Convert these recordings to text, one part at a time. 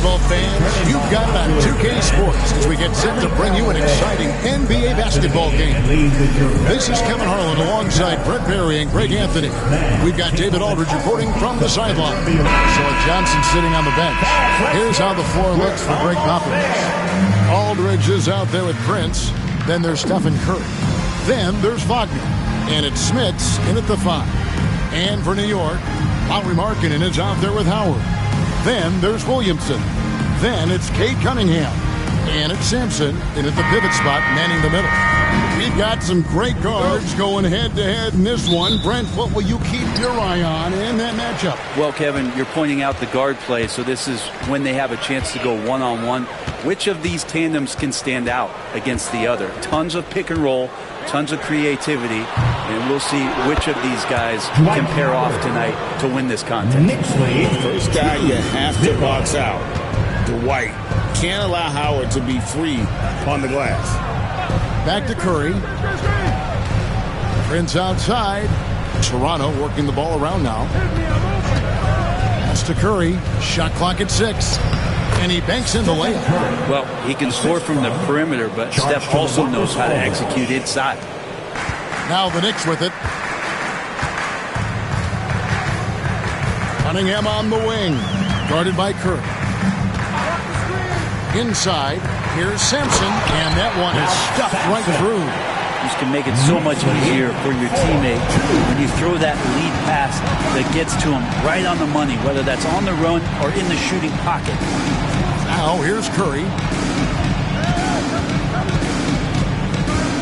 basketball fans, you've got it on 2K Sports as we get set to bring you an exciting NBA basketball game. This is Kevin Harlan alongside Brett Berry and Greg Anthony. We've got David Aldridge reporting from the sideline. Philip Johnson sitting on the bench. Here's how the floor looks for Greg Popovich. Aldridge is out there with Prince. Then there's Stephen Curry. Then there's Wagner. And it's Smits in at the 5. And for New York, Lauri Markkanen is out there with Howard. Then there's Williamson. Then it's Cade Cunningham. And it's Sampson in at the pivot spot, manning the middle. We've got some great guards going head-to-head in this one. Brent, what will you keep your eye on in that matchup? Well, Kevin, you're pointing out the guard play, so this is when they have a chance to go one-on-one. Which of these tandems can stand out against the other? Tons of pick and roll, tons of creativity, and we'll see which of these guys can pair off tonight to win this contest. First guy you have to box out, Dwight. Can't allow Howard to be free on the glass. Back to Curry. Prince outside. Toronto working the ball around now. Pass to Curry. Shot clock at 6. And he banks in the layup. Well, he can score from the perimeter, but Steph also knows how to execute inside. Now the Knicks with it. Cunningham on the wing. Guarded by Curry. Inside, here's Sampson, and that one is stuffed right through. This can make it so much easier for your teammate when you throw that lead pass that gets to him right on the money, whether that's on the run or in the shooting pocket. Now, here's Curry.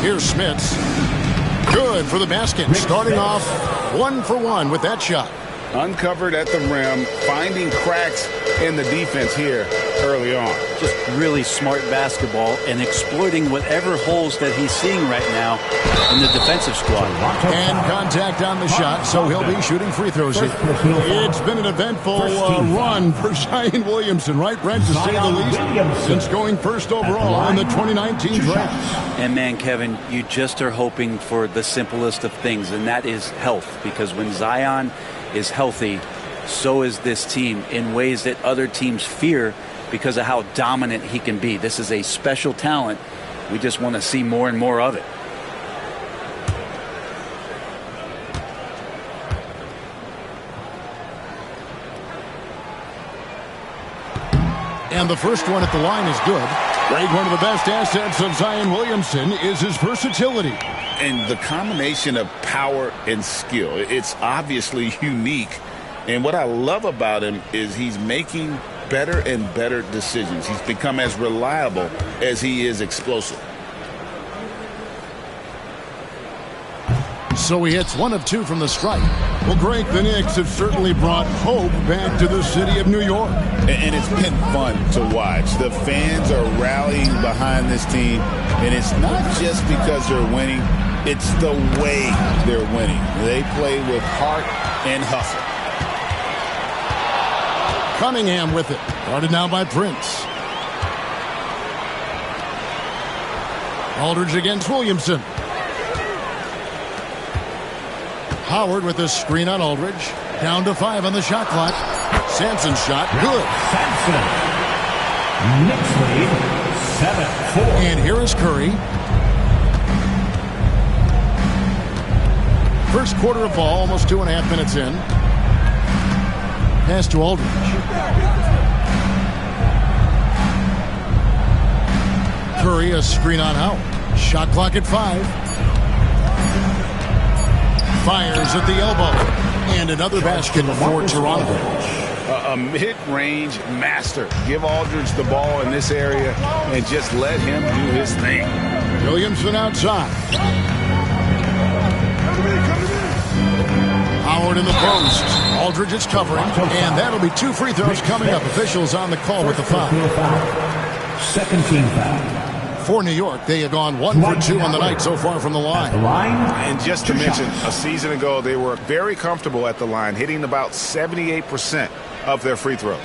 Here's Smits. Good for the basket. Starting off 1 for 1 with that shot. Uncovered at the rim, finding cracks in the defense here early on. Just really smart basketball and exploiting whatever holes that he's seeing right now in the defensive squad. And contact on the shot, so he'll be shooting free throws here. It's been an eventful run for Zion Williamson, right, Brent, to say the least, since going first overall in the 2019 draft. And man, Kevin, you just are hoping for the simplest of things, and that is health, because when Zion is healthy, so is this team in ways that other teams fear because of how dominant he can be. This is a special talent. We just want to see more and more of it. And the first one at the line is good. Greg, one of the best assets of Zion Williamson is his versatility. And the combination of power and skill, it's obviously unique. And what I love about him is he's making better and better decisions. He's become as reliable as he is explosive. So he hits 1 of 2 from the stripe. Well, Greg, the Knicks have certainly brought hope back to the city of New York. And it's been fun to watch. The fans are rallying behind this team. And it's not just because they're winning. It's the way they're winning. They play with heart and hustle. Cunningham with it. Guarded now by Prince. Aldridge against Williamson. Howard with a screen on Aldridge. Down to 5 on the shot clock. Sampson shot. Good. Sampson. Knicks lead 7-4. And here is Curry. First quarter of ball, almost 2.5 minutes in. Pass to Aldridge. Curry, a screen on Howard. Shot clock at 5. Fires at the elbow. And another basket for Toronto. A mid-range master. Give Aldridge the ball in this area and just let him do his thing. Williamson outside. Howard in the post. Aldridge is covering. And that'll be 2 free throws coming up. Officials on the call with the foul. Second team foul. For New York, they have gone 1 for 2 on the night so far from the line. And just to mention, a season ago, they were very comfortable at the line, hitting about 78% of their free throws.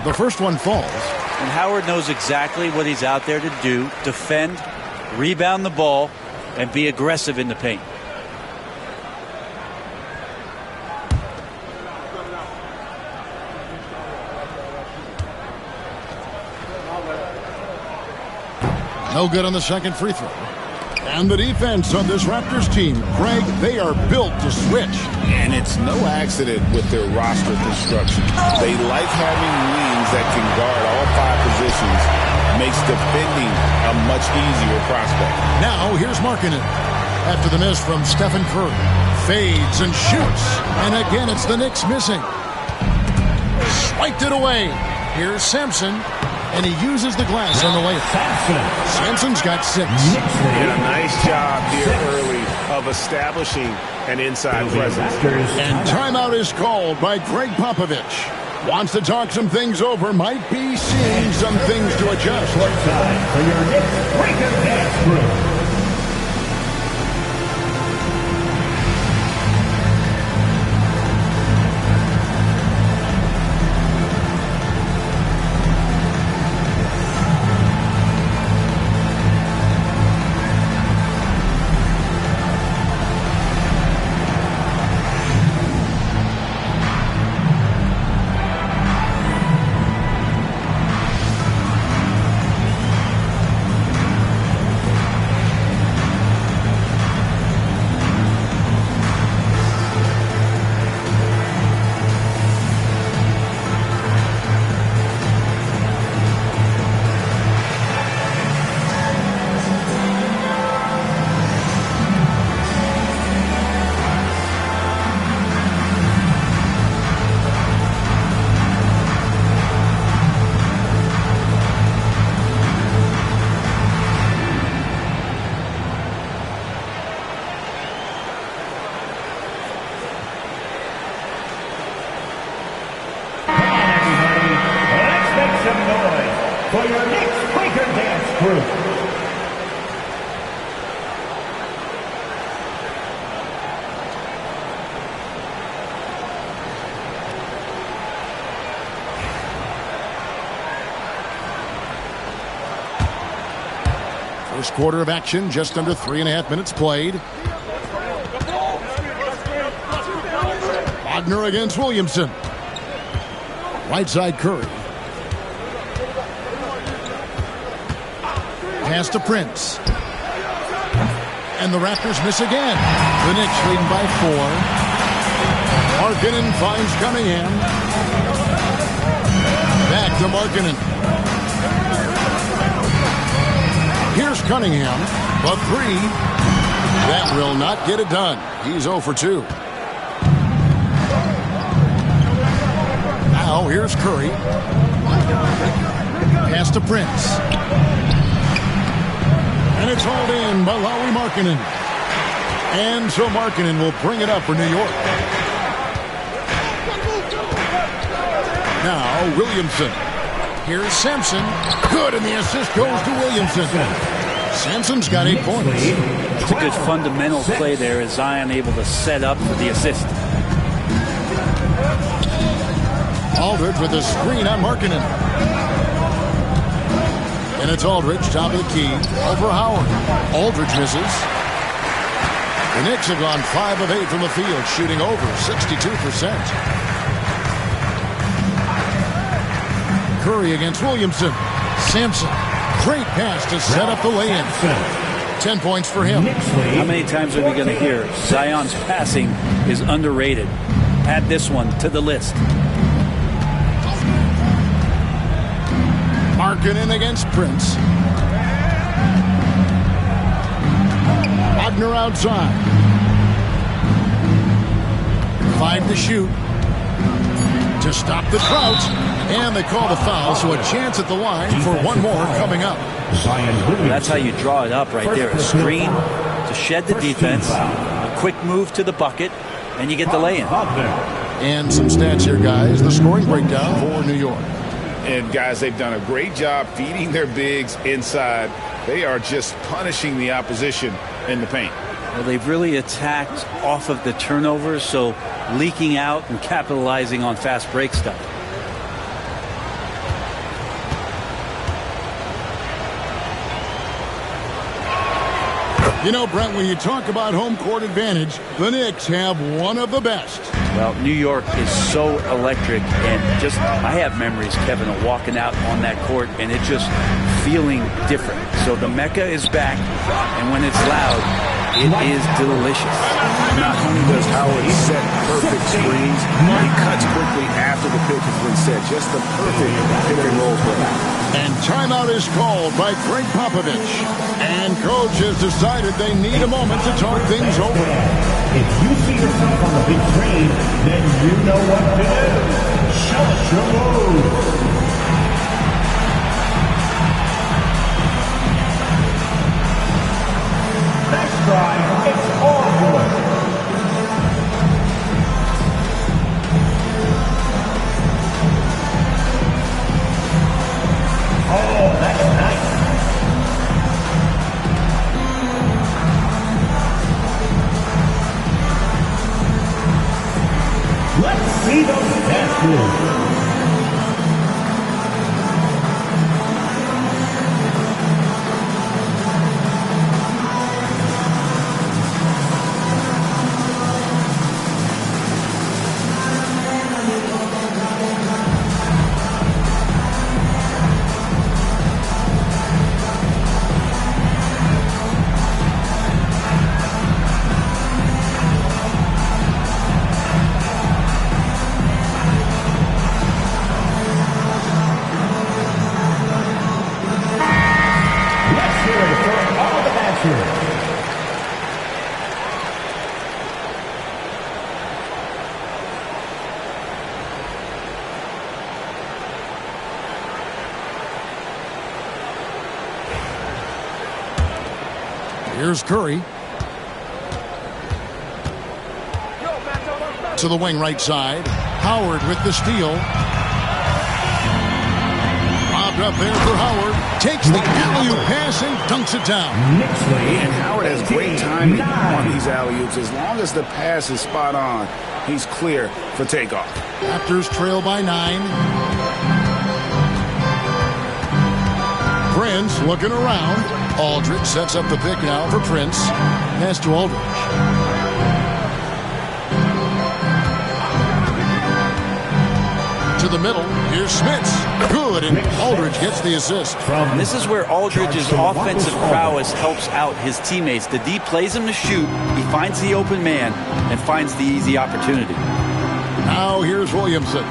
The first one falls. And Howard knows exactly what he's out there to do: defend, rebound the ball, and be aggressive in the paint. No good on the second free throw. And the defense on this Raptors team, Greg, they are built to switch. And it's no accident with their roster construction. They like having wings that can guard all 5 positions. Makes defending a much easier prospect. Now here's Markkanen. After the miss from Stephen Curry. Fades and shoots. And again, it's the Knicks missing. Swiped it away. Here's Sampson. And he uses the glass on the layup. Sampson's got 6. Did a nice job here early of establishing an inside presence. And timeout is called by Greg Popovich. Wants to talk some things over. Might be seeing some things to adjust. Short time for your Knicks breaker dance crew. For your Knicks breaker dance crew. First quarter of action, just under 3.5 minutes played. Wagner against Williamson. Right side Curry. Pass to Prince. And the Raptors miss again. The Knicks leading by 4. Markkanen finds Cunningham. Back to Markkanen. Here's Cunningham. The 3. That will not get it done. He's 0 for 2. Now here's Curry. Pass to Prince. And it's hauled in by Lauri Markkanen. And so Markkanen will bring it up for New York. Now Williamson. Here's Sampson. Good, and the assist goes to Williamson. Sampson's got 8 points. It's a good fundamental play there as Zion able to set up for the assist. Aldridge with a screen on Markkanen. And it's Aldridge, top of the key, over Howard. Aldridge misses. The Knicks have gone 5 of 8 from the field, shooting over 62%. Curry against Williamson. Sampson. Great pass to set up the lay-in. 10 points for him. How many times are we going to hear Zion's passing is underrated? Add this one to the list. Markkanen against Prince. Wagner outside. 5 to shoot. To stop the drought. And they call the foul, so a chance at the line for one more coming up. That's how you draw it up right there. A screen to shed the defense. A quick move to the bucket. And you get the lay-in. And some stats here, guys. The scoring breakdown for New York. And, guys, they've done a great job feeding their bigs inside. They are just punishing the opposition in the paint. Well, they've really attacked off of the turnovers, so leaking out and capitalizing on fast break stuff. You know, Brent, when you talk about home court advantage, the Knicks have one of the best. Well, New York is so electric, and just I have memories, Kevin, of walking out on that court and it just feeling different. So the Mecca is back, and when it's loud, it is delicious. Not only does Howard set perfect screens, he cuts quickly after the pick has been set. Just the perfect pick and roll play. And timeout is called by Greg Popovich. And coach has decided they need a moment to talk things over. If you see yourself on the big screen, then you know what to do. Show us your move. Next drive, it's all yours. Oh, that's nice. Let's see those dance moves. Here's Curry. To the wing right side. Howard with the steal. Lobbed up there for Howard. Takes the alley-oop pass and dunks it down. And Howard has great timing on these alley-oops. As long as the pass is spot on, he's clear for takeoff. Raptors trail by 9. Prince looking around. Aldridge sets up the pick now for Prince. Pass to Aldridge. To the middle. Here's Smits. Good, and Aldridge gets the assist. This is where Aldridge's offensive prowess helps out his teammates. The D plays him to shoot. He finds the open man and finds the easy opportunity. Now here's Williamson.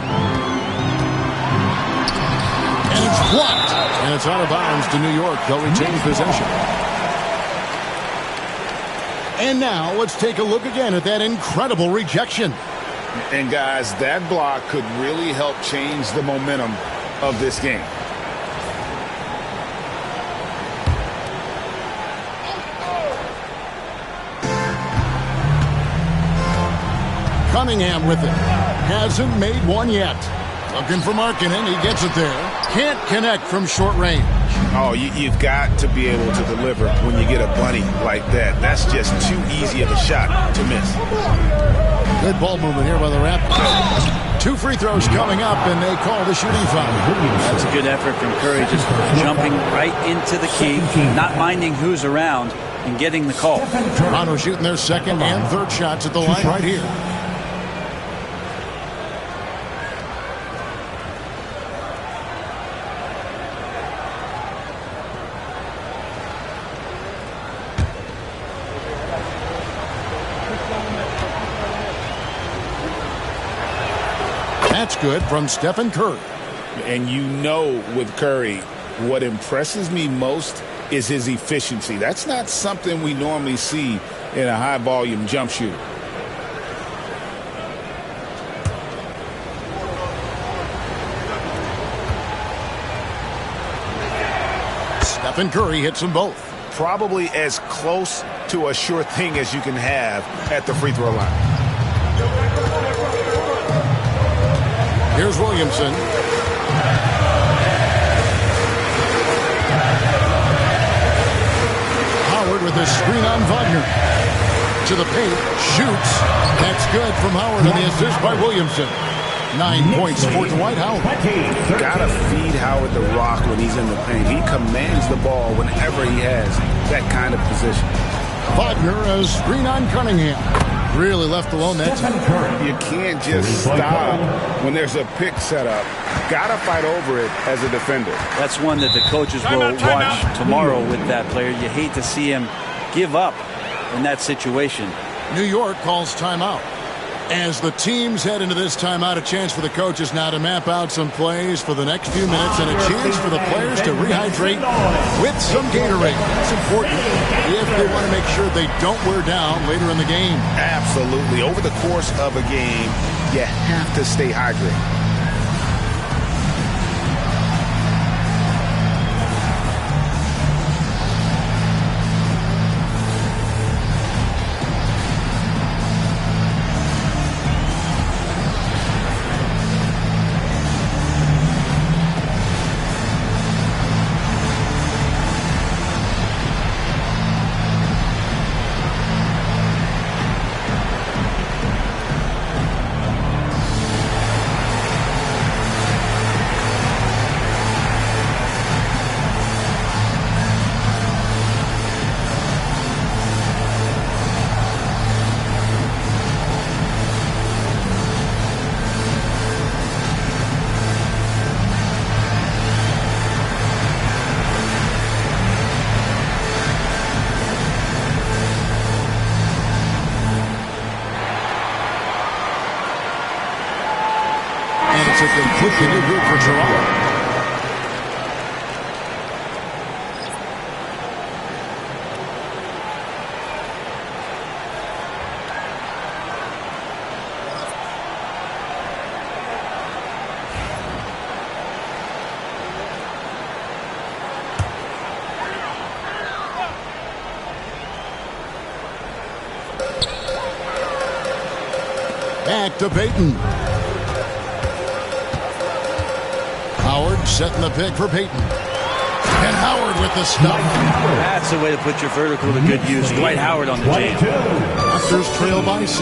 And it's blocked. And it's out of bounds to New York. They'll retain possession. And now let's take a look again at that incredible rejection. And guys, that block could really help change the momentum of this game. Cunningham with it. Hasn't made one yet. Looking for Markkanen. He gets it there. Can't connect from short range. Oh, you've got to be able to deliver when you get a bunny like that. That's just too easy of a shot to miss. Good ball movement here by the Raptors. 2 free throws coming up, and they call the shooting foul. That's a good effort from Curry, just jumping right into the key, not minding who's around, and getting the call. Toronto shooting their second and third shots at the line right here. That's good from Stephen Curry. And you know with Curry, what impresses me most is his efficiency. That's not something we normally see in a high-volume jump shooter. Stephen Curry hits them both. Probably as close to a sure thing as you can have at the free throw line. Here's Williamson. Howard with a screen on Wagner. To the paint. Shoots. That's good from Howard, and the assist by Williamson. 9 points for Dwight Howard. Gotta feed Howard the rock when he's in the paint. He commands the ball whenever he has that kind of position. Wagner, a screen on Cunningham. Really left alone that time. You can't just stop when there's a pick set up. Got to fight over it as a defender. That's one that the coaches will watch tomorrow with that player. You hate to see him give up in that situation. New York calls timeout. As the teams head into this timeout, a chance for the coaches now to map out some plays for the next few minutes and a chance for the players to rehydrate with some Gatorade. That's important if they want to make sure they don't wear down later in the game. Absolutely. Over the course of a game, you have to stay hydrated. It's a completely new group for Toronto. Back to Payton. Howard setting the pick for Payton. And Howard with the stuff. That's the way to put your vertical to good use. Dwight Howard on the jam. Raptors trail by 6.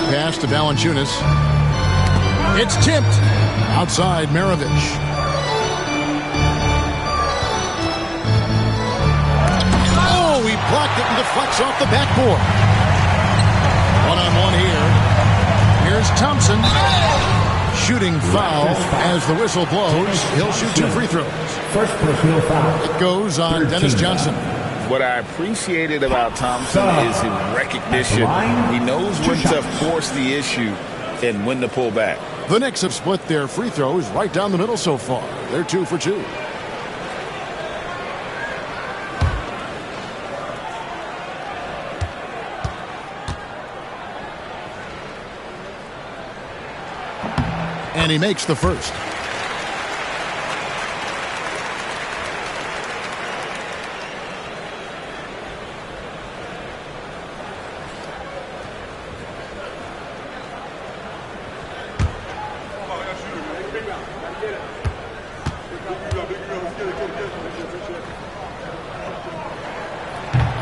Pass to Valanciunas. It's tipped. Outside Maravich. Oh, he blocked it and deflects off the backboard. One-on-one here. Here's Thompson. Shooting foul as the whistle blows. He'll shoot 2 free throws. First personal foul. It goes on Dennis Johnson. What I appreciated about Thompson is his recognition. He knows when to force the issue and when to pull back. The Knicks have split their free throws right down the middle so far. They're 2 for 2. And he makes the first.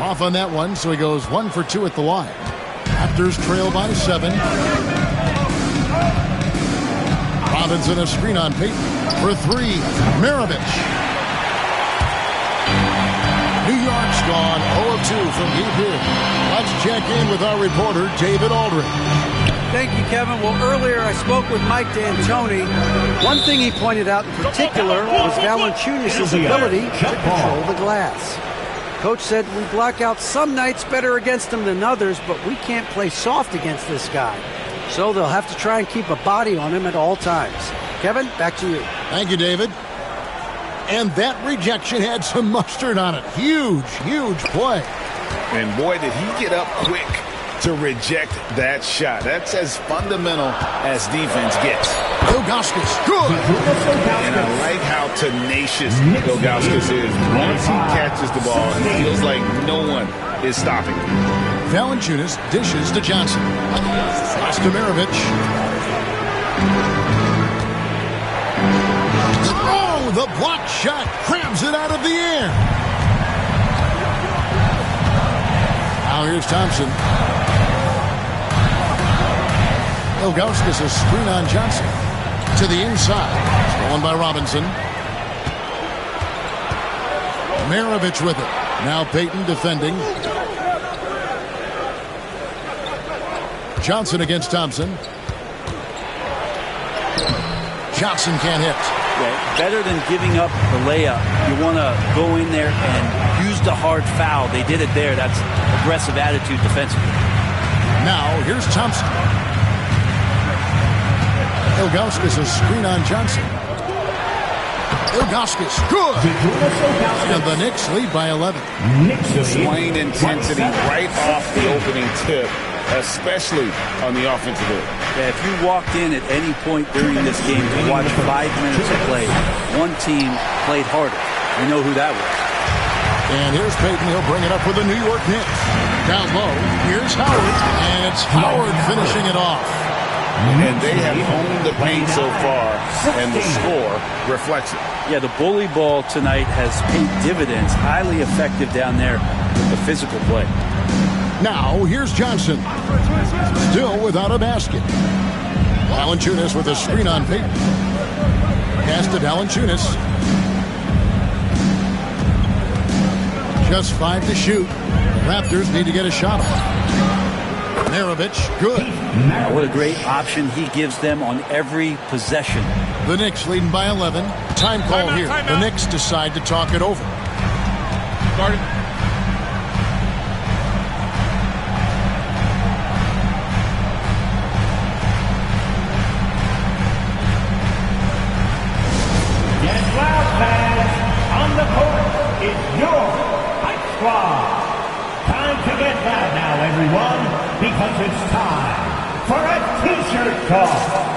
Off on that one, so he goes 1 for 2 at the line. Raptors trail by 7. Robinson a screen on Payton for 3. Maravich. New York's gone 0-2 from deep here. Let's check in with our reporter, David Aldridge. Thank you, Kevin. Well, earlier I spoke with Mike D'Antoni. One thing he pointed out in particular was Valanciunas' ability to control the glass. Coach said we block out some nights better against him than others, but we can't play soft against this guy. So they'll have to try and keep a body on him at all times. Kevin, back to you. Thank you, David. And that rejection had some mustard on it. Huge, huge play. And boy, did he get up quick to reject that shot. That's as fundamental as defense gets. Ilgauskas, good. And I like how tenacious Ilgauskas is. Once he catches the ball, he feels like no one is stopping him. Valanciunas dishes to Johnson. Pass to Maravich. Oh, the block shot crabs it out of the air. Now here's Thompson. Ilgauskas a screen on Johnson. To the inside. Stolen by Robinson. Maravich with it. Now Payton defending. Johnson against Thompson. Johnson can't hit. Yeah, better than giving up the layup, you want to go in there and use the hard foul. They did it there. That's aggressive attitude defensively. Now, here's Thompson. Ilgauskas a screen on Johnson. Ilgauskas, good! And the Knicks lead by 11. Displaying intensity right off the opening tip, especially on the offensive end. Yeah, if you walked in at any point during this game to watch 5 minutes of play, one team played harder. You know who that was. And here's Payton. He'll bring it up with the New York Knicks. Down low, here's Howard. And it's Howard finishing it off. And they have owned the paint so far, and the score reflects it. Yeah, the bully ball tonight has paid dividends. Highly effective down there with the physical play. Now, here's Johnson. Still without a basket. Valanciunas with a screen on Payton. Pass to Valanciunas. Just 5 to shoot. Raptors need to get a shot off. Maravich, good. What a great option he gives them on every possession. The Knicks leading by 11. Time call here. The Knicks decide to talk it over. Started. Get loud, fans. On the court is your Hype Squad. Time to get loud now, everyone, because it's time for a T-shirt toss.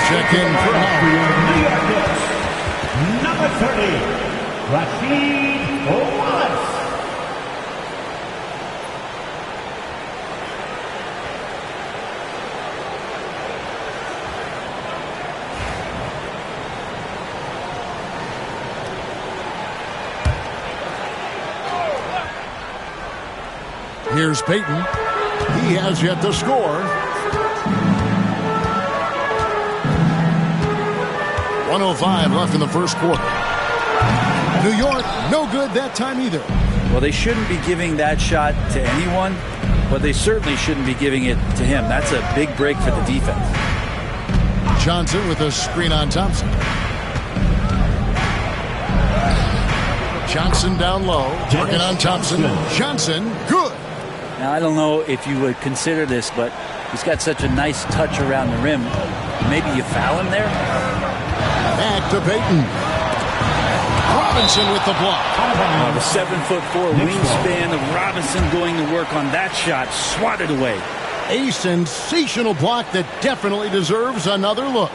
Check in for New York Knicks, number 30, Rasheed Wallace. Here's Payton. He has yet to score. 1:05 left in the first quarter. New York, no good that time either. Well, they shouldn't be giving that shot to anyone, but they certainly shouldn't be giving it to him. That's a big break for the defense. Johnson with a screen on Thompson. Johnson down low, working on Thompson. Johnson, good. Now, I don't know if you would consider this, but he's got such a nice touch around the rim. Maybe you foul him there? Back to Payton. Robinson with the block. The 7'4" wingspan of Robinson going to work on that shot. Swatted away. A sensational block that definitely deserves another look.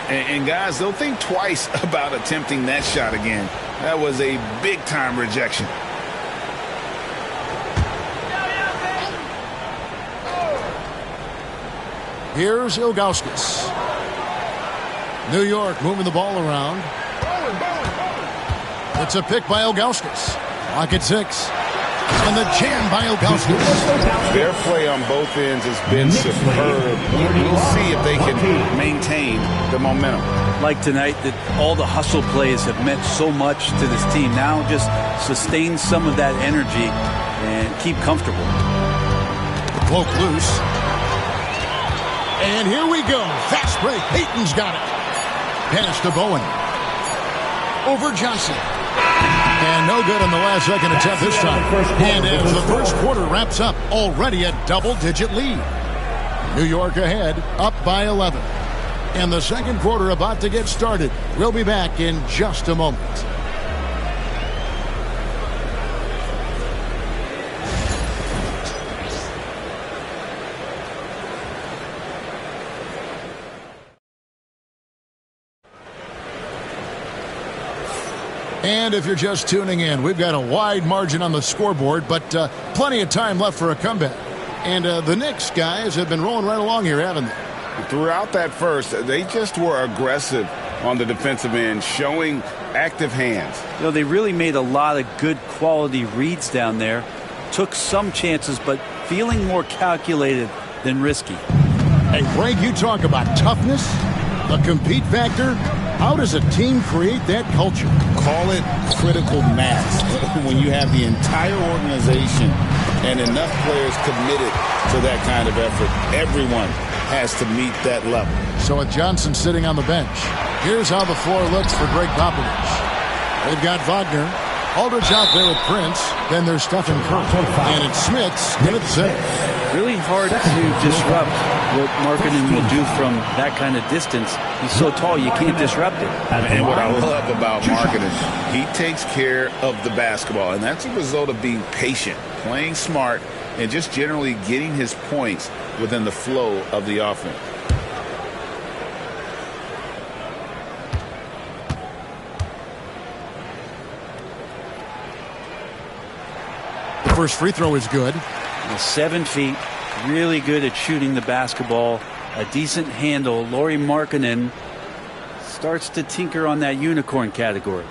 And guys, they'll think twice about attempting that shot again. That was a big-time rejection. Here's Ilgauskas. New York moving the ball around. It's a pick by Ilgauskas. Clock at 6. And the jam by Ilgauskas. Their play on both ends has been superb. We'll see if they can maintain the momentum. Like tonight, that all the hustle plays have meant so much to this team. Now just sustain some of that energy and keep comfortable. Poke loose. And here we go. Fast break. Payton's got it. Pass to Bowen. Over Johnson. And no good on the last second attempt this time. And as the first quarter wraps up, already a double-digit lead. New York ahead, up by 11. And the second quarter about to get started. We'll be back in just a moment. And if you're just tuning in, we've got a wide margin on the scoreboard, but plenty of time left for a comeback. And the Knicks guys have been rolling right along here, haven't they? Throughout that first, they just were aggressive on the defensive end, showing active hands. You know, they really made a lot of good quality reads down there. Took some chances, but feeling more calculated than risky. Hey, Frank, you talk about toughness, the compete factor. How does a team create that culture? Call it critical mass. When you have the entire organization and enough players committed to that kind of effort, everyone has to meet that level. So with Johnson sitting on the bench, here's how the floor looks for Greg Popovich. They've got Wagner. Aldridge out there with Prince. Then there's Stephen Curry. And it's Smits in at 6. Really hard to disrupt what Markkanen will do from that kind of distance. He's so tall, you can't disrupt it. And what I love about Markkanen, he takes care of the basketball. And that's a result of being patient, playing smart, and just generally getting his points within the flow of the offense. The first free throw is good. 7 feet, really good at shooting the basketball. A decent handle. Lauri Markkanen starts to tinker on that unicorn category.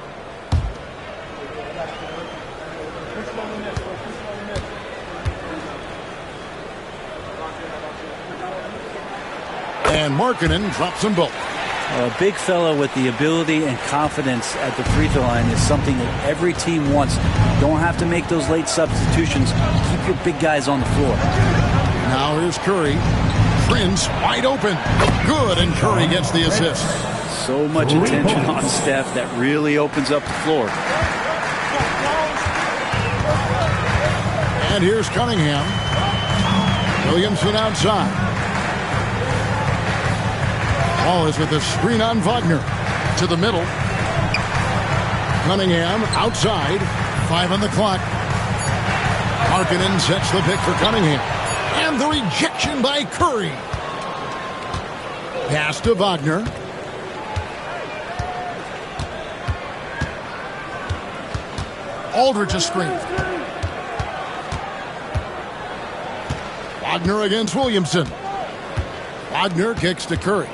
And Markkanen drops them both. A big fella with the ability and confidence at the free throw line is something that every team wants. Don't have to make those late substitutions. Keep your big guys on the floor. Now here's Curry. Prince wide open. Good, and Curry gets the assist. So much attention on Steph that really opens up the floor. And here's Cunningham. Williamson outside. Ball is with the screen on Wagner. To the middle. Cunningham outside. 5 on the clock. Markkanen sets the pick for Cunningham. And the rejection by Curry. Pass to Wagner. Aldridge a screen. Wagner against Williamson. Wagner kicks to Curry.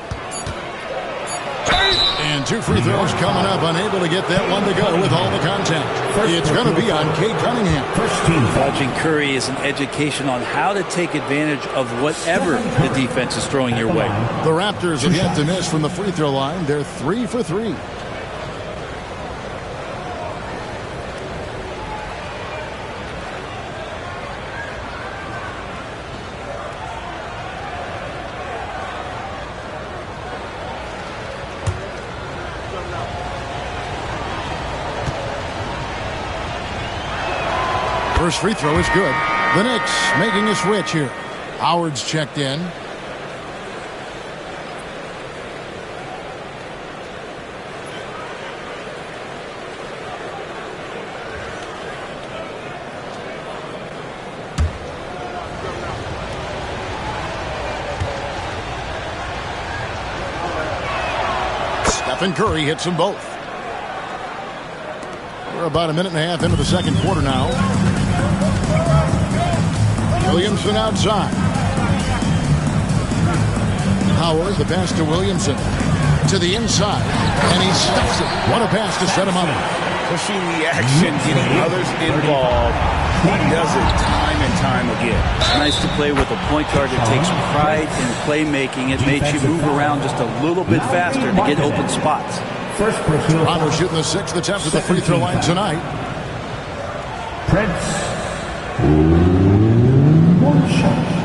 And 2 free throws coming up. Unable to get that one to go with all the contact. It's going to be on Cade Cunningham. Watching Curry is an education on how to take advantage of whatever the defense is throwing your way. The Raptors have yet to miss from the free throw line. They're 3 for 3. First free throw is good. The Knicks making a switch here. Howard's checked in. Stephen Curry hits them both. We're about a minute and a half into the second quarter now. Williamson outside. Howard, the pass to Williamson. To the inside. And he stuffs it. What a pass to set him up. Pushing the action, getting others involved. He does it time and time again. It's nice to play with a point guard that takes pride in playmaking. It makes you move around just a little bit faster to get open spots. Toronto shooting the 6th attempt at the free throw line tonight. Prince. One shot.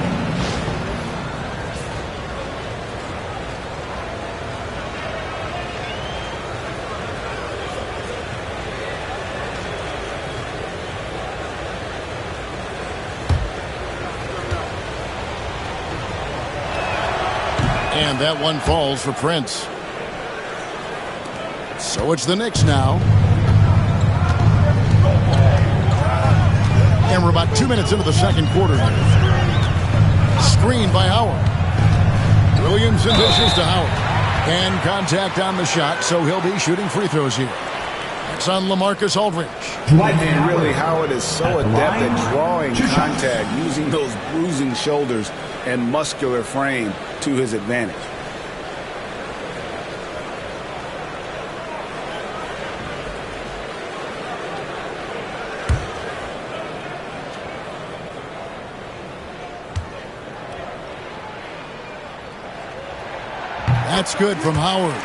And that one falls for Prince. So it's the Knicks now. And we're about 2 minutes into the second quarter. Screen by Howard. Williamson dishes to Howard. And contact on the shot, so he'll be shooting free throws here. It's on LaMarcus Aldridge. And really, Howard is so adept at drawing contact, using those bruising shoulders and muscular frame to his advantage. That's good from Howard.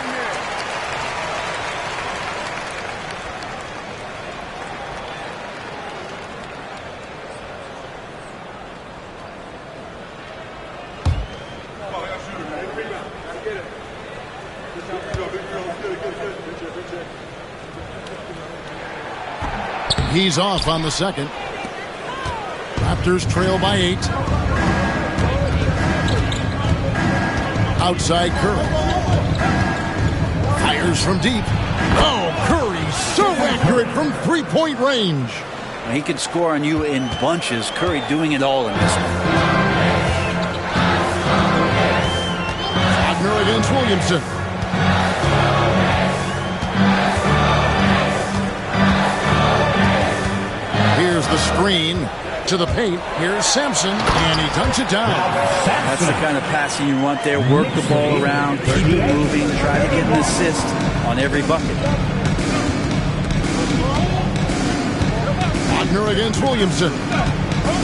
He's off on the second. Raptors trail by 8. Outside Curry. Fires from deep. Oh, Curry so accurate from three-point range. He can score on you in bunches. Curry doing it all in this one. Wagner against Williamson. Here's the screen to the paint. Here's Sampson, and he dunks it down. That's the kind of passing you want there. Work the ball around, keep it moving, try to get an assist on every bucket. Wagner against Williamson.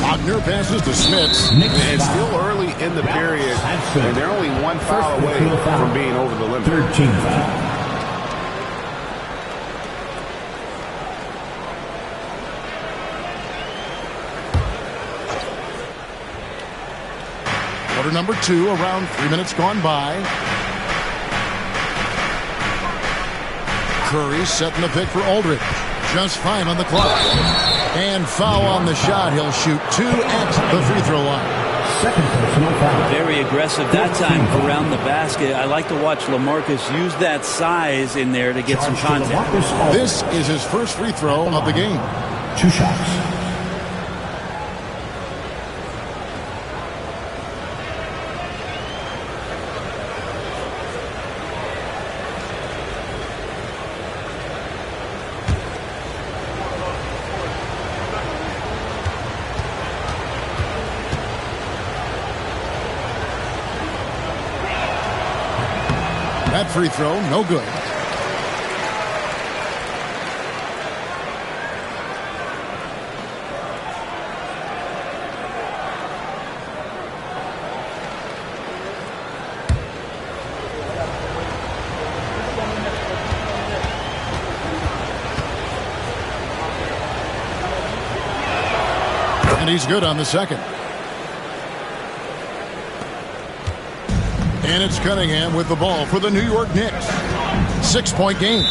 Wagner passes to Smits. It's still early in the period, and they're only one foul away from being over the limit. 13 foul. Quarter number 2, around 3 minutes gone by. Curry setting the pick for Aldridge. Just 5 on the clock. And foul on the shot. He'll shoot 2 at the free throw line. Second personal foul. Very aggressive that time around the basket. I like to watch LaMarcus use that size in there to get some contact. This is his first free throw of the game. 2 shots. That free throw, no good. And he's good on the second. And it's Cunningham with the ball for the New York Knicks. 6-point game.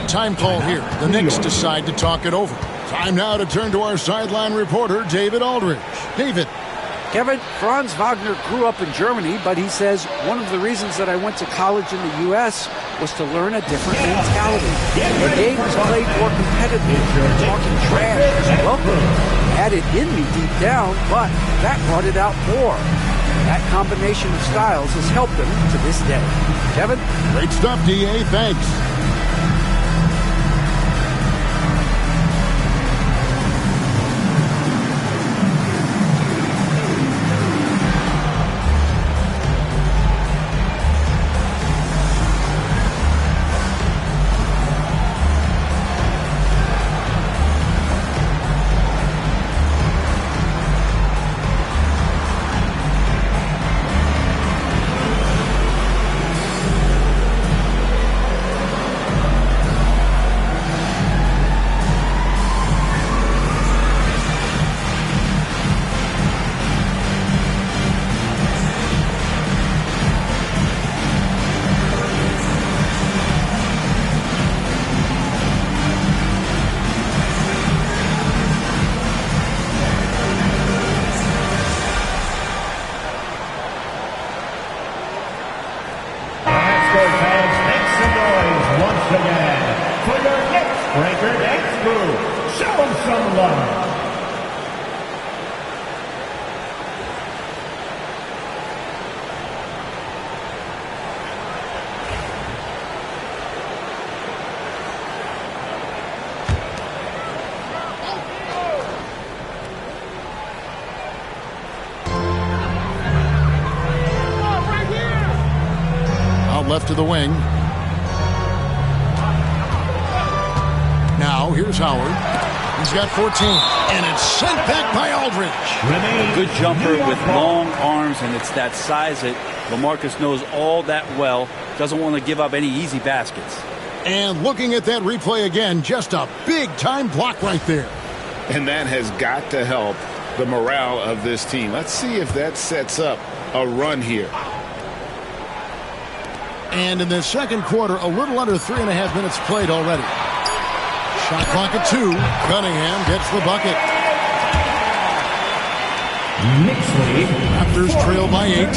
Time call here. The Knicks decide to talk it over. Time now to turn to our sideline reporter, David Aldridge. David. Kevin, Franz Wagner grew up in Germany, but he says one of the reasons that I went to college in the U.S. was to learn a different mentality. The game was played more competitively. Talking trash is welcome. Had it in me deep down, but that brought it out more. That combination of styles has helped him to this day. Kevin? Great stuff, D.A. Thanks. line. Left to the wing. Now here's Howard. He's got 14. And it's sent back by Aldridge. Good jumper with long arms, and it's that size that LaMarcus knows all that well. Doesn't want to give up any easy baskets. And looking at that replay again, just a big-time block right there. And that has got to help the morale of this team. Let's see if that sets up a run here. And in the second quarter, a little under 3.5 minutes played already. Shot clock at 2. Cunningham gets the bucket. Raptors trail by 8.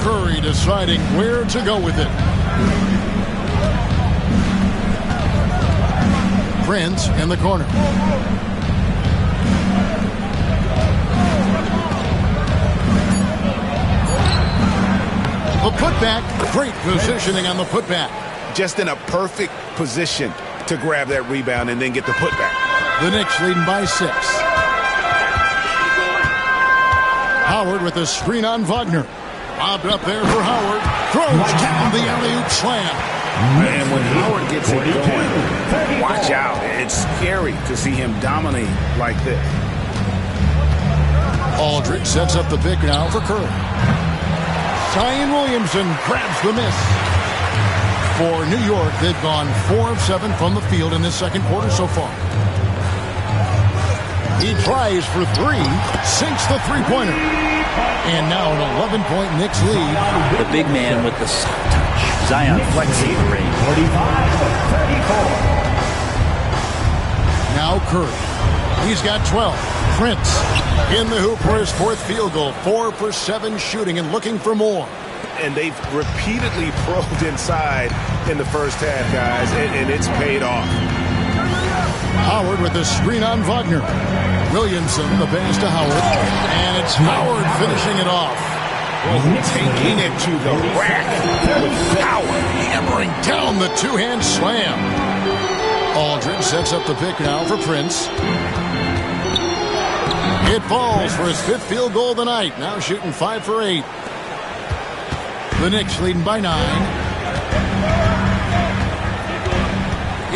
Curry deciding where to go with it. Prince in the corner. The putback, great positioning on the putback. Just in a perfect position to grab that rebound and then get the putback. The Knicks leading by 6. Howard with a screen on Wagner. Lobbed up there for Howard. Throws down the alley-oop slam. And when Howard gets it going, watch out. It's scary to see him dominate like this. Aldridge sets up the pick now for Curry. Zion Williamson grabs the miss. For New York, they've gone 4 of 7 from the field in this second quarter so far. He tries for 3, sinks the three-pointer. And now an 11-point Knicks lead. The big man with the soft touch. Zion flexing the range. 45-34. Now Curry. He's got 12. Prince in the hoop for his 4th field goal. 4 for 7 shooting and looking for more. And they've repeatedly probed inside in the first half, guys, and it's paid off. Howard with the screen on Wagner. Williamson, the pass to Howard. And it's Howard finishing it off. Taking it to the rack with power. Hammering down the two-hand slam. Aldridge sets up the pick now for Prince. It falls for his 5th field goal of the night. Now shooting 5 for 8. The Knicks leading by 9.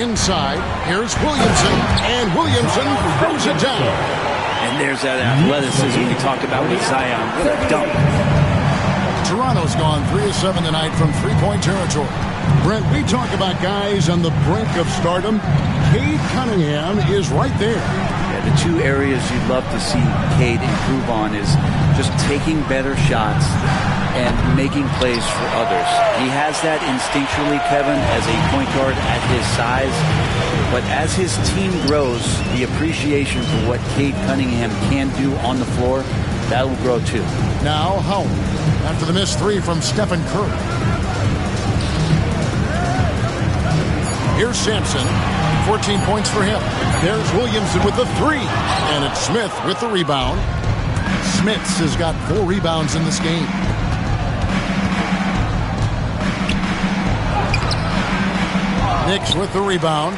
Inside, here's Williamson. And Williamson throws it down. And there's that athleticism we talked about with Zion. What a dump. Toronto's gone 3 of 7 tonight from three-point territory. Brent, we talk about guys on the brink of stardom. Cade Cunningham is right there. Yeah, the 2 areas you'd love to see Cade improve on is just taking better shots and making plays for others. He has that instinctually, Kevin, as a point guard at his size. But as his team grows, the appreciation for what Cade Cunningham can do on the floor, that will grow too. Now Howard, after the missed 3 from Stephen Curry. Here's Sampson, 14 points for him. There's Williamson with the 3. And it's Smith with the rebound. Smiths has got 4 rebounds in this game. Knicks with the rebound.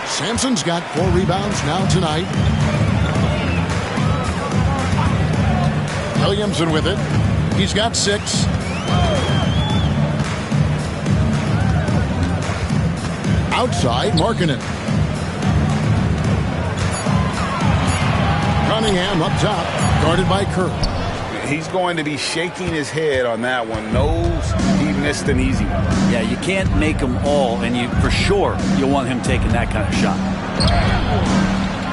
Sampson's got 4 rebounds now tonight. Williamson with it. He's got 6. Outside, Markkanen. Cunningham up top, guarded by Curry. He's going to be shaking his head on that one. Knows he missed an easy one. Yeah, you can't make them all, and for sure you'll want him taking that kind of shot.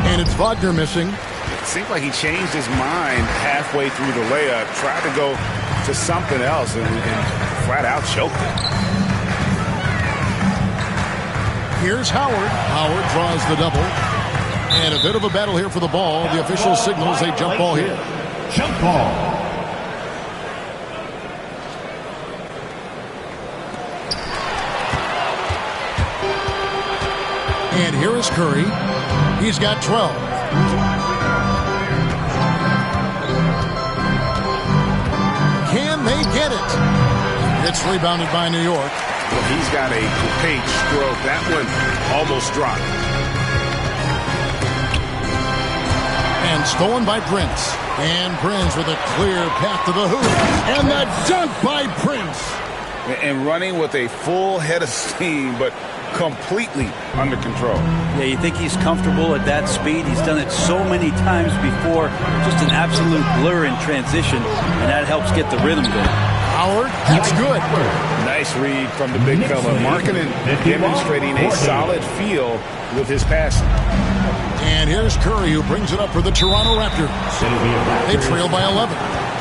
And it's Wagner missing. It seemed like he changed his mind halfway through the layup, tried to go to something else, and flat out choked it. Here's Howard. Howard draws the double. And a bit of a battle here for the ball. The official signals a jump ball here. Jump ball. And here is Curry. He's got 12. Can they get it? It's rebounded by New York. Well, he's got a page stroke. That one almost dropped. And stolen by Prince. And Prince with a clear path to the hoop. And the dunk by Prince. And running with a full head of steam, but completely under control. Yeah, you think he's comfortable at that speed. He's done it so many times before. Just an absolute blur in transition, and that helps get the rhythm going. Howard, that's good. Nice read from the big fella. Marketing demonstrating a solid feel with his passing. And here's Curry, who brings it up for the Toronto Raptors. They trail by 11.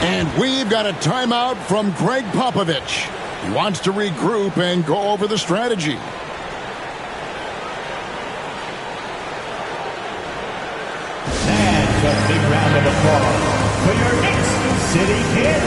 And we've got a timeout from Greg Popovich. He wants to regroup and go over the strategy. And a big round of applause for your next City Kid.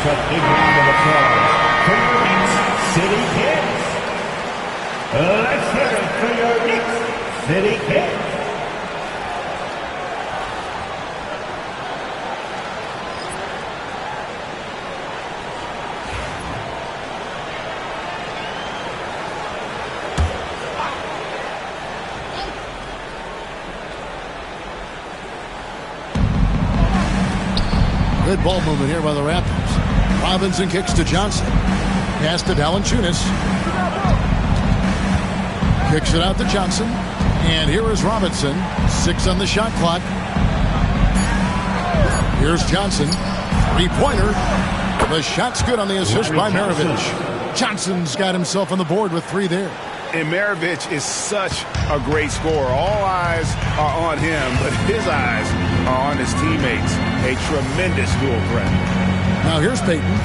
A big round of applause for your next City Kids. Let's hear it for your next City Kids. Good ball movement here by the Raptors. Robinson kicks to Johnson. Pass to Valanciunas. Kicks it out to Johnson. And here is Robinson. 6 on the shot clock. Here's Johnson. Three-pointer. The shot's good on the assist by Maravich. Johnson's got himself on the board with 3 there. And Maravich is such a great scorer. All eyes are on him, but his eyes are on his teammates. A tremendous dual threat. Now here's Payton.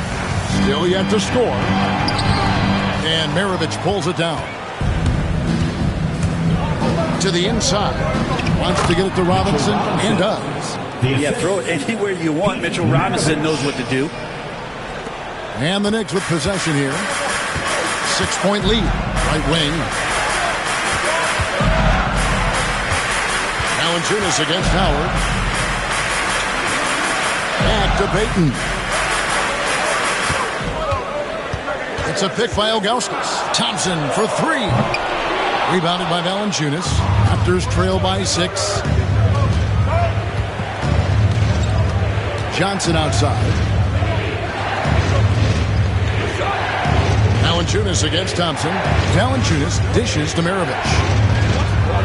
Still yet to score. And Maravich pulls it down. To the inside. Wants to get it to Robinson and does. Yeah, throw it anywhere you want. Mitchell Robinson knows what to do. And the Knicks with possession here. 6-point lead. Right wing. Valanciunas against Howard. Back to Payton. It's a pick by Ilgauskas. Thompson for 3. Rebounded by Valanciunas. Raptors trail by 6. Johnson outside. Valanciunas against Thompson. Valanciunas dishes to Maravich.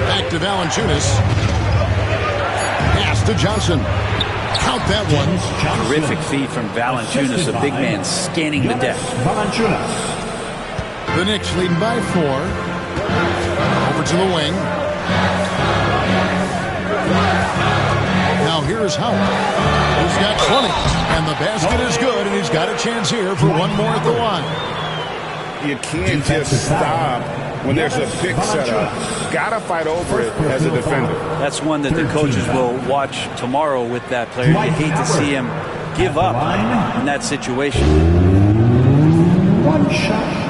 Back to Valanciunas. Pass to Johnson. Count that one. Terrific feed from Valanciunas, a big man scanning the deck. The Knicks leading by 4. Over to the wing. Now here's Howard. He's got 20. And the basket is good, and he's got a chance here for one more at the line. You can't just stop when there's a pick set up. Gotta fight over it as a defender. That's one that the coaches will watch tomorrow with that player. You hate to see him give up in that situation. One shot.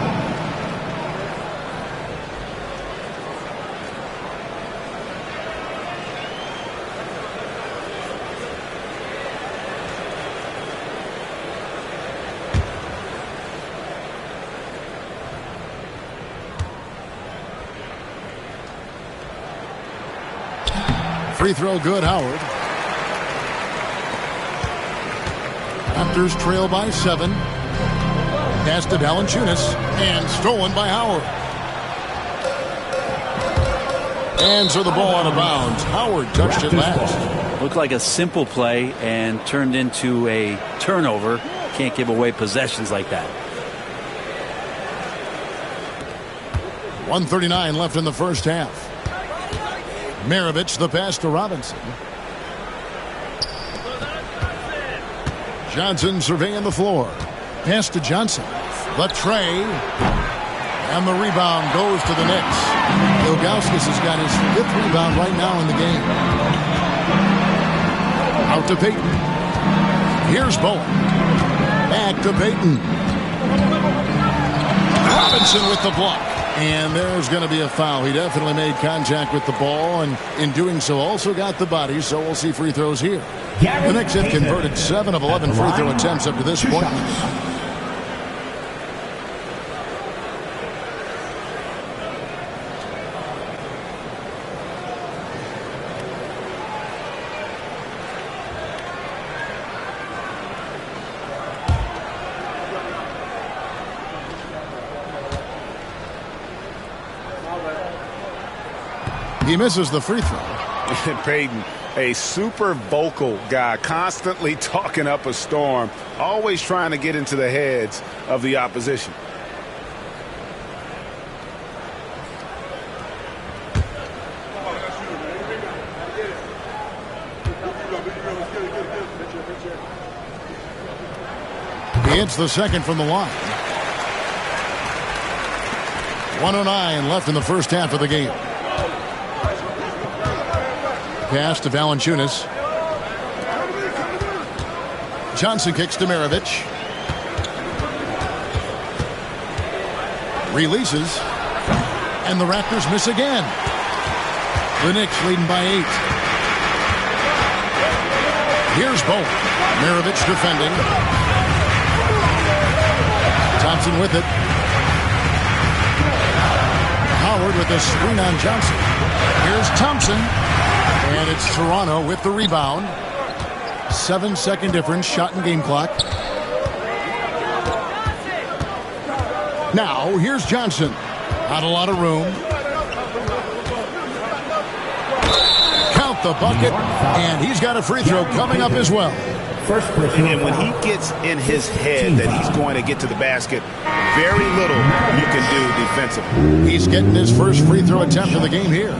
Free throw good, Howard. Raptors trail by 7. Pass to Valanciunas and stolen by Howard. And so the ball out of bounds. Howard touched it last. Looked like a simple play and turned into a turnover. Can't give away possessions like that. 1:39 left in the first half. Maravich the pass to Robinson. Johnson surveying the floor. Pass to Johnson. The tray. And the rebound goes to the Knicks. Ilgauskas has got his 5th rebound right now in the game. Out to Payton. Here's Bowen. Back to Payton. Robinson with the block. And there's going to be a foul. He definitely made contact with the ball, and in doing so also got the body, so we'll see free throws here. The Knicks have converted 7 of 11 free throw attempts up to this point. He misses the free throw. Payton, a super vocal guy, constantly talking up a storm, always trying to get into the heads of the opposition. He hits the second from the line. 1:09 left in the first half of the game. Pass to Valanciunas. Johnson kicks to Maravich. Releases. And the Raptors miss again. The Knicks leading by 8. Here's Bowen. Maravich defending. Thompson with it. Howard with a screen on Johnson. Here's Thompson. And it's Toronto with the rebound. 7-second difference, shot and game clock. Now, here's Johnson. Not a lot of room. Count the bucket, and he's got a free throw coming up as well. And when he gets in his head that he's going to get to the basket, very little you can do defensively. He's getting his first free throw attempt of the game here.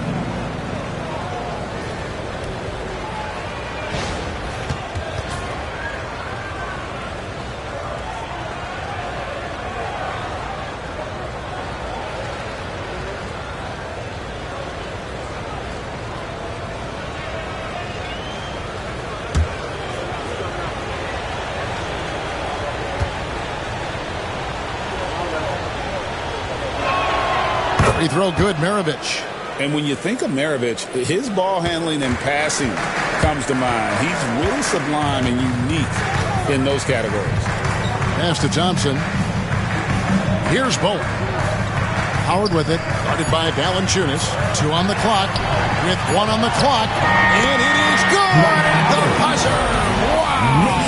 Free throw good, Maravich. And when you think of Maravich, his ball handling and passing comes to mind. He's really sublime and unique in those categories. Pass to Thompson. Here's Bowen. Howard with it. Guarded by Valanciunas. 2 on the clock. With 1 on the clock. And it is good! The buzzer! Wow!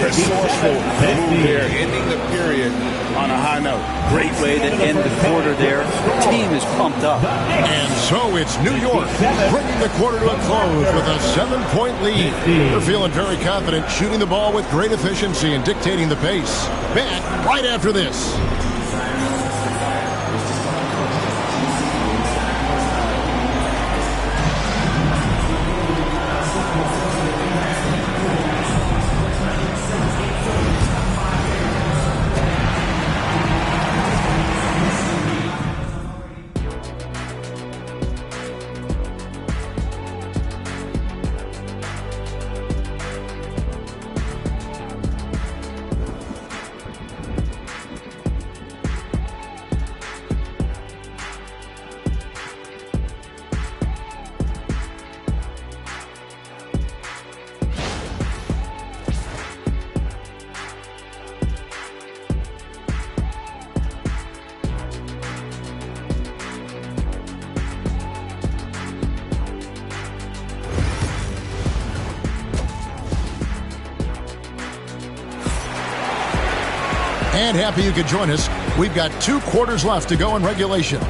Resourceful move there, ending the period on a high note. Great way to end the quarter there. The team is pumped up. And so it's New York bringing the quarter to a close with a 7-point lead. They're feeling very confident, shooting the ball with great efficiency and dictating the pace. Back right after this. And happy you could join us. We've got 2 quarters left to go in regulation.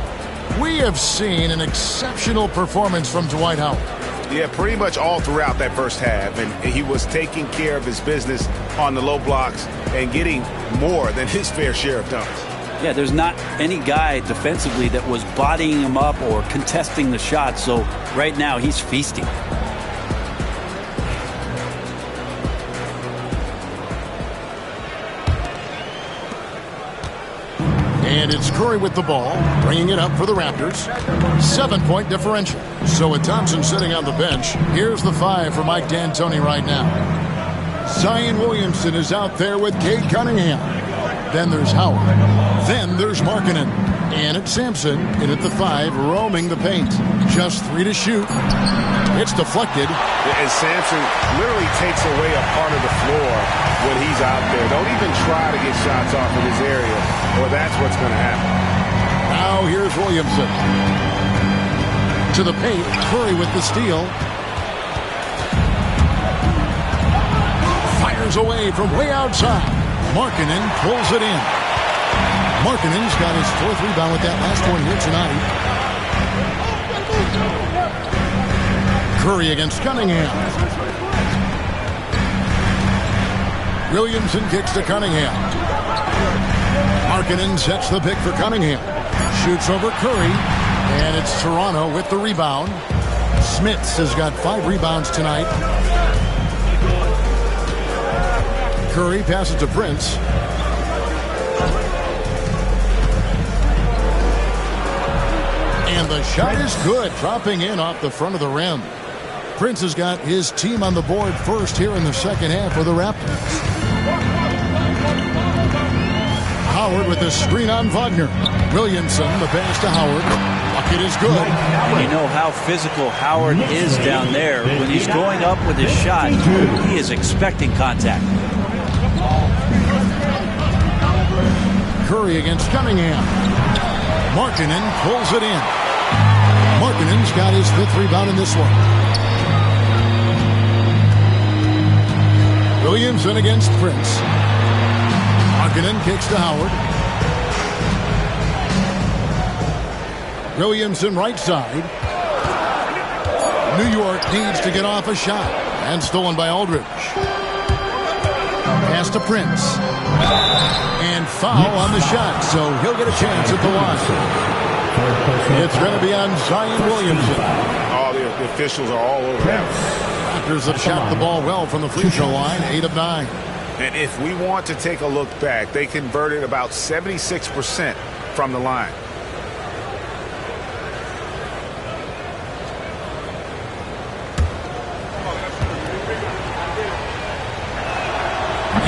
We have seen an exceptional performance from Dwight Howard. Yeah, pretty much all throughout that first half. And he was taking care of his business on the low blocks and getting more than his fair share of dunks. Yeah, there's not any guy defensively that was bodying him up or contesting the shot. So right now he's feasting. And it's Curry with the ball, bringing it up for the Raptors. 7-point differential. So with Thompson sitting on the bench, here's the 5 for Mike D'Antoni right now. Zion Williamson is out there with Cade Cunningham. Then there's Howard. Then there's Markkanen. And it's Sampson in at the 5, roaming the paint. Just 3 to shoot. It's deflected. And Sampson literally takes away a part of the floor when he's out there. Don't even try to get shots off in his area, or that's what's going to happen. Now here's Williamson. To the paint. Curry with the steal. Fires away from way outside. Markkanen pulls it in. Markkanen's got his 4th rebound with that last one here tonight. Curry against Cunningham. Williamson kicks to Cunningham. Markkanen sets the pick for Cunningham. Shoots over Curry. And it's Toronto with the rebound. Smits has got 5 rebounds tonight. Curry passes to Prince. And the shot is good, dropping in off the front of the rim. Prince has got his team on the board first here in the second half for the Raptors. Howard with the screen on Wagner. Williamson, the pass to Howard. Bucket is good. And you know how physical Howard is down there. When he's going up with his shot, he is expecting contact. Curry against Cunningham. Markkanen pulls it in. Markkanen's got his 5th rebound in this one. Williamson against Prince. Markkanen kicks to Howard. Williamson right side. New York needs to get off a shot. And stolen by Aldridge. Pass to Prince. And foul on the shot, so he'll get a chance at the line. It's going to be on Zion Williamson. All the officials are all over that. Raptors have shot the ball well from the free throw line, 8 of 9. And if we want to take a look back, they converted about 76% from the line.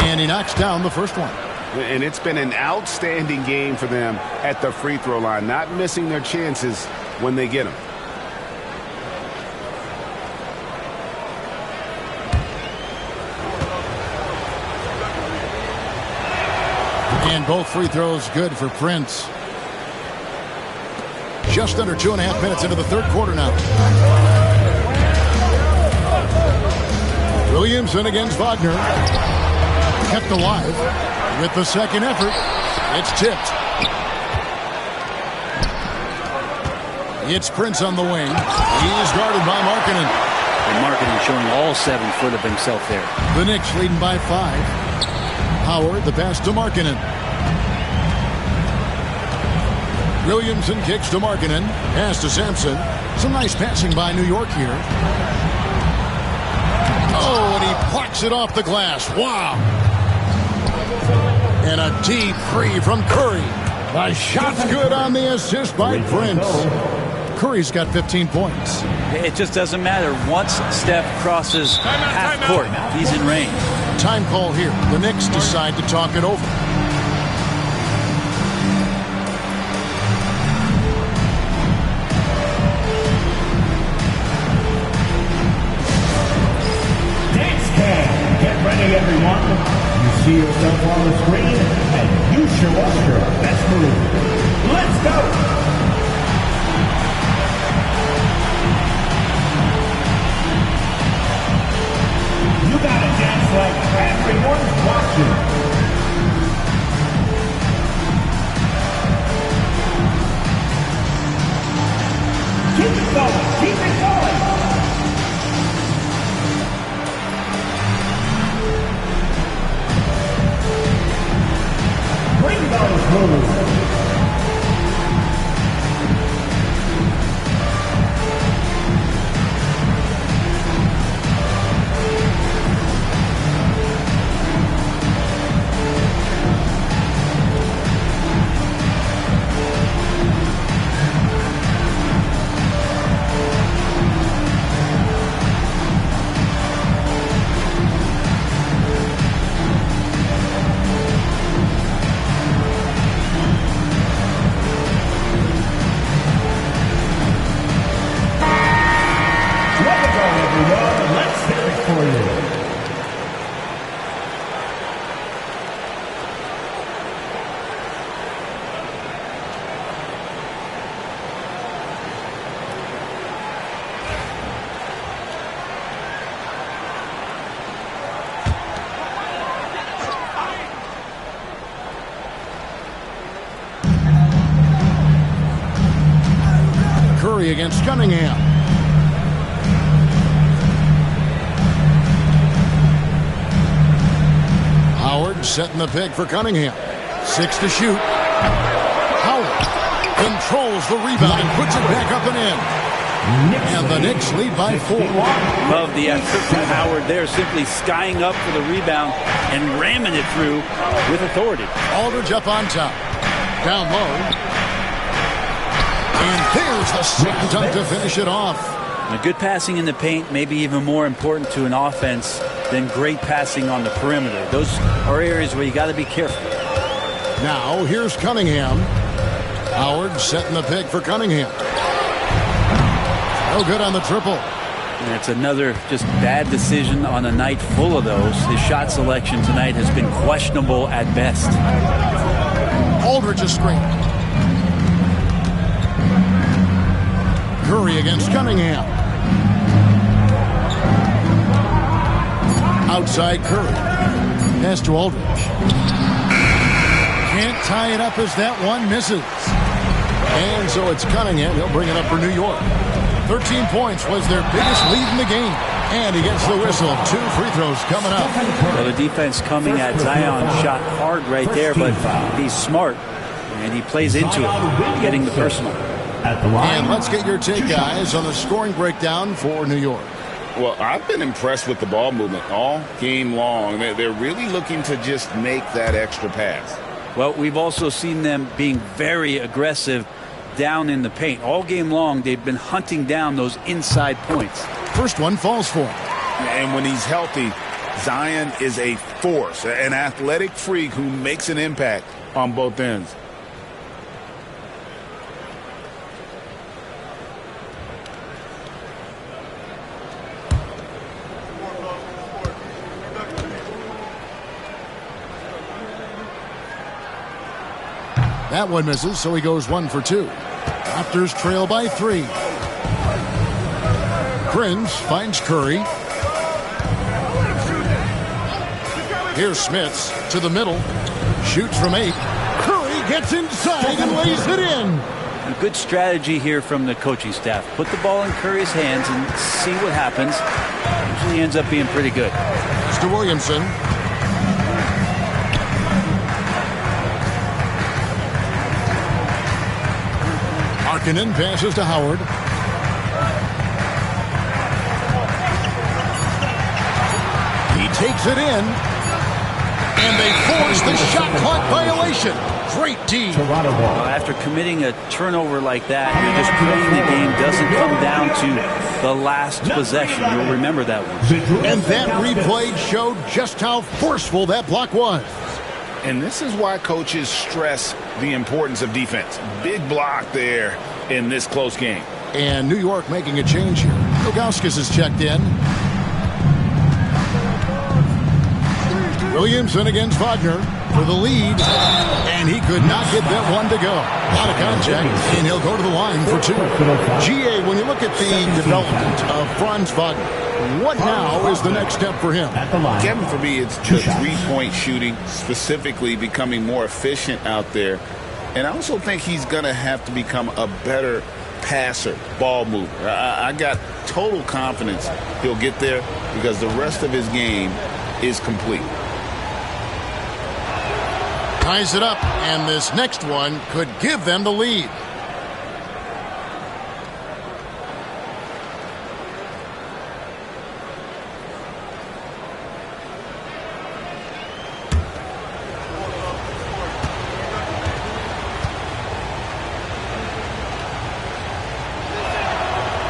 And he knocks down the first one. And it's been an outstanding game for them at the free throw line, not missing their chances when they get them. And both free throws good for Prince. Just under 2.5 minutes into the third quarter now. Williamson against Wagner. Kept alive. With the second effort, it's tipped. It's Prince on the wing. He's guarded by Markkanen. And Markkanen showing all 7 foot of himself there. The Knicks leading by 5. Howard, the pass to Markkanen. Williamson kicks to Markkanen. Pass to Sampson. Some nice passing by New York here. Oh, and he plucks it off the glass. Wow. And a deep three from Curry. The shot's good on the assist by Prince. Curry's got 15 points. It just doesn't matter. Once Steph crosses half court, he's in range. Time call here. The Knicks decide to talk it over. Dance cam. Get ready, everyone. You see yourself on the screen, and you show us your best move. Let's go! You gotta dance like everyone's watching. Curry against Cunningham. Howard setting the pick for Cunningham. 6 to shoot. Howard controls the rebound and puts it back up and in. And the Knicks lead by 4. Love the effort from Howard there, simply skying up for the rebound and ramming it through with authority. Aldridge up on top. Down low. And there's the slam dunk to finish it off. A good passing in the paint may be even more important to an offense than great passing on the perimeter. Those are areas where you got to be careful. Now here's Cunningham. Howard setting the pick for Cunningham. No good on the triple. And it's another just bad decision on a night full of those. His shot selection tonight has been questionable at best. Aldridge a screen. Curry against Cunningham. Outside Curry. Pass to Aldridge. Can't tie it up as that one misses. And so it's Cunningham. He'll bring it up for New York. 13 points was their biggest lead in the game. And he gets the whistle. 2 free throws coming up. Well, the defense coming at Zion shot hard right there, but he's smart. And he plays into it, getting the personal. And let's get your take, guys, on the scoring breakdown for New York. Well, I've been impressed with the ball movement all game long. They're really looking to just make that extra pass. Well, we've also seen them being very aggressive down in the paint. All game long, they've been hunting down those inside points. First one falls for him. And when he's healthy, Zion is a force, an athletic freak who makes an impact on both ends. That one misses, so he goes 1 for 2. Raptors trail by 3. Prince finds Curry. Here's Smits to the middle. Shoots from 8. Curry gets inside and lays it in. A good strategy here from the coaching staff. Put the ball in Curry's hands and see what happens. Usually ends up being pretty good. It's to Williamson. Markkanen passes to Howard. He takes it in. And they force the shot clock violation. Great D. Well, after committing a turnover like that, you're just praying the game doesn't come down to the last possession. You'll remember that one. And that replay showed just how forceful that block was. And this is why coaches stress the importance of defense. Big block there in this close game. And New York making a change here. Ilgauskas has checked in. Williamson against Wagner for the lead. And he could not get that one to go. Out of contact, and he'll go to the line for 2. GA, when you look at the development of Franz Wagner, what now is the next step for him? Kevin, for me, it's the three-point shooting, specifically becoming more efficient out there. And I also think he's going to have to become a better passer, ball mover. I got total confidence he'll get there because the rest of his game is complete. Ties it up, and this next one could give them the lead.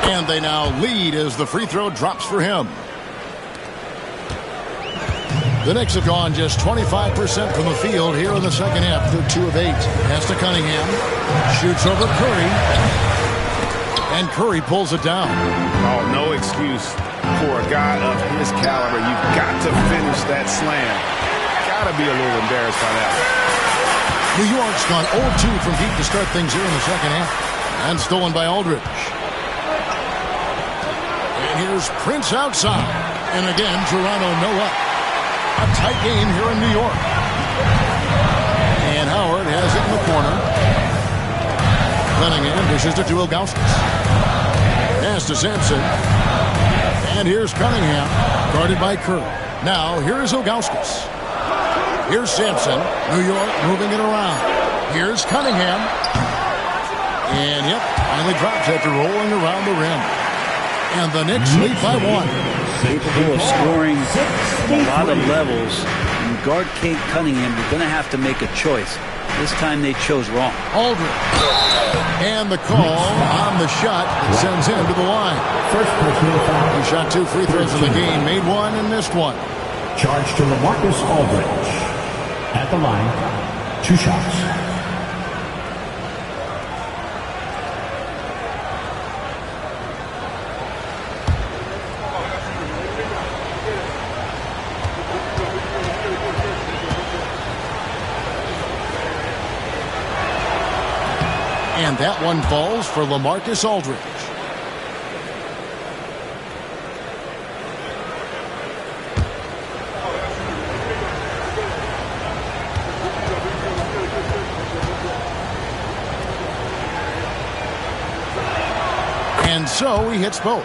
And they now lead as the free throw drops for him. The Knicks have gone just 25% from the field here in the second half. They're 2 of 8. Pass to Cunningham. Shoots over Curry. And Curry pulls it down. Oh, no excuse for a guy of his caliber. You've got to finish that slam. Got to be a little embarrassed by that. New York's gone 0-2 from deep to start things here in the second half. And stolen by Aldridge. And here's Prince outside. And again, Toronto no up. A tight game here in New York. And Howard has it in the corner. Cunningham dishes it to Ilgauskas. Pass to Sampson. And here's Cunningham, guarded by Kerr. Now, here's Ilgauskas. Here's Sampson. New York moving it around. Here's Cunningham. And, yep, finally drops after rolling around the rim. And the Knicks lead by 1. Capable of scoring a lot of levels. And guard Cade Cunningham, you're going to have to make a choice. This time they chose wrong. Aldridge. And the call on the shot that sends him to the line. He shot 2 free throws in the game, made 1 and missed 1. Charge to LaMarcus Aldridge. At the line, 2 shots. And that one falls for LaMarcus Aldridge. And so he hits both.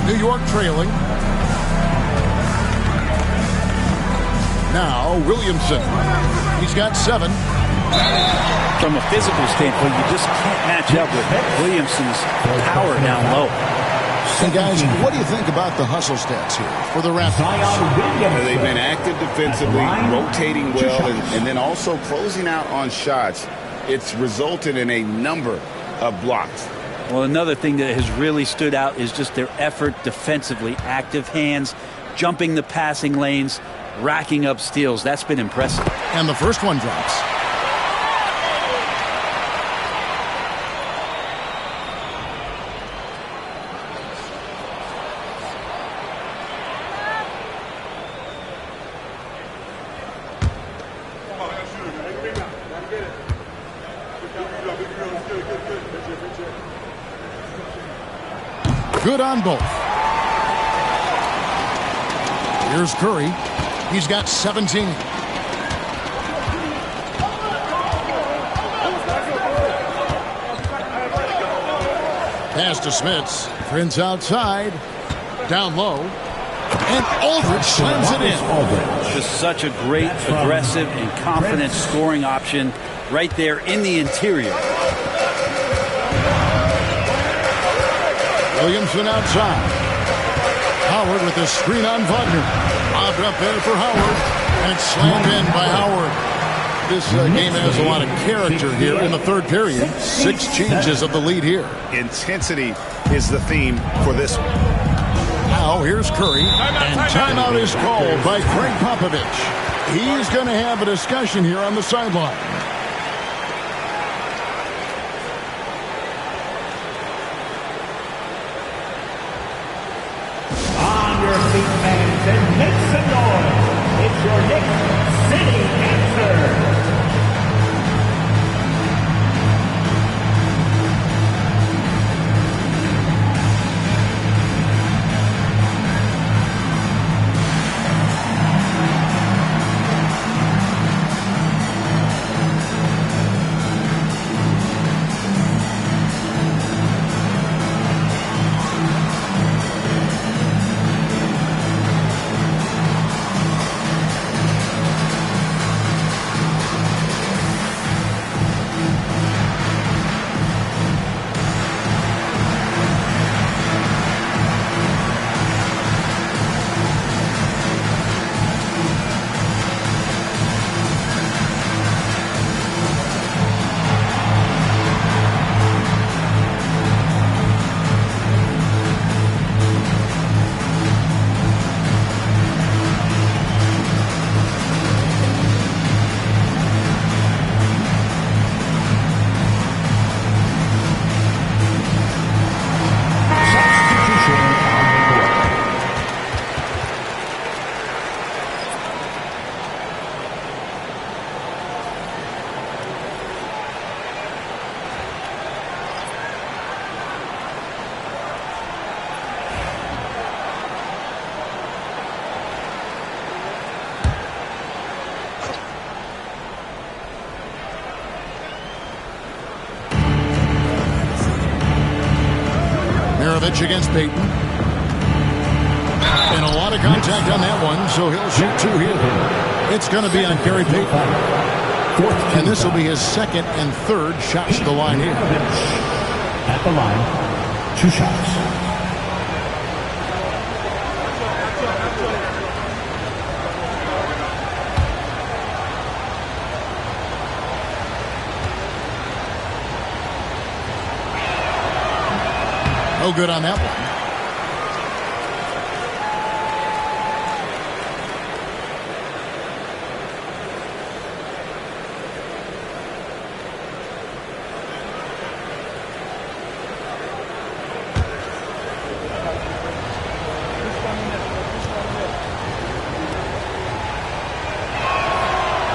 New York trailing. Now Williamson. He's got 7. From a physical standpoint, you just can't match up with Williamson's power down low. And guys, what do you think about the hustle stats here for the Raptors? They've been active defensively, rotating well, and then also closing out on shots. It's resulted in a number of blocks. Well, another thing that has really stood out is just their effort defensively. Active hands, jumping the passing lanes, racking up steals. That's been impressive. And the first one drops. Good on both. Here's Curry. He's got 17. Pass to Smits. Prince outside. Down low. And Aldridge slams it in. Just such a great, aggressive, and confident scoring option right there in the interior. Williamson outside. Howard with a screen on Wagner. Lobbed up there for Howard. And it's slammed in by Howard. This game has a lot of character here in the third period. 6 changes of the lead here. Intensity is the theme for this one. Now here's Curry. And timeout is called by Craig Popovich. He's going to have a discussion here on the sideline. And make some noise. It's your Knicks City answer. Switch against Payton. And a lot of contact on that one, so he'll shoot 2 here. It's going to be on Gary Payton. And this will be his second and third shots to the line here. At the line, 2 shots. No good on that one.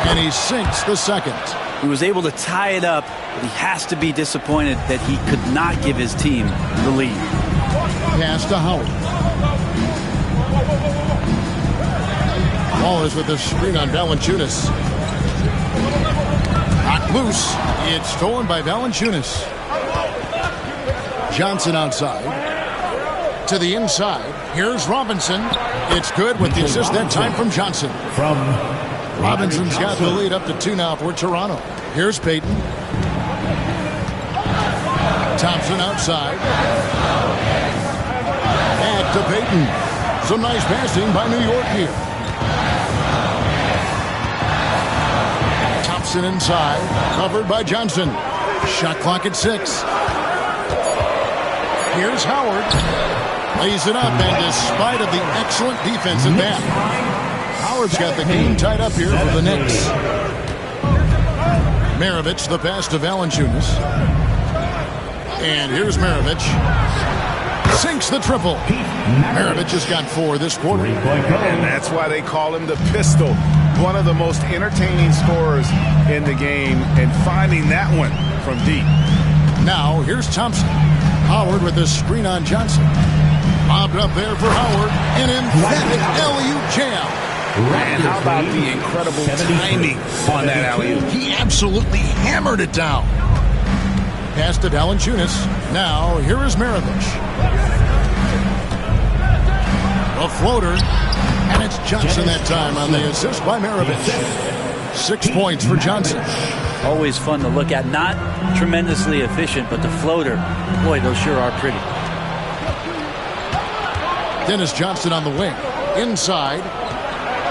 And he sinks the second. He was able to tie it up, but he has to be disappointed that he could not give his team the lead. Pass to Howard. Wallace with the screen on Valanciunas. Knocked loose. It's stolen by Valanciunas. Johnson outside. To the inside. Here's Robinson. It's good with the assist that time from Johnson. Robinson's got the lead up to 2 now for Toronto. Here's Payton. Thompson outside. Back to Payton. Some nice passing by New York here. Thompson inside. Covered by Johnson. Shot clock at 6. Here's Howard. Lays it up, and despite of the excellent defense at that, Howard's got the game tied up here for the Knicks. Maravich, the pass to Valanciunas. And here's Maravich. Sinks the triple. Maravich has got 4 this quarter. And that's why they call him the pistol. One of the most entertaining scorers in the game. And finding that one from deep. Now, here's Thompson. Howard with the screen on Johnson. Bobbed up there for Howard. An emphatic alley-oop jam. And how about the incredible timing on that alley-oop? He absolutely hammered it down. Pass to Valanciunas. Now, here is Maravich. A floater. And it's Johnson that time on the assist by Maravich. 6 points for Johnson. Always fun to look at. Not tremendously efficient, but the floater, boy, those sure are pretty. Dennis Johnson on the wing. Inside.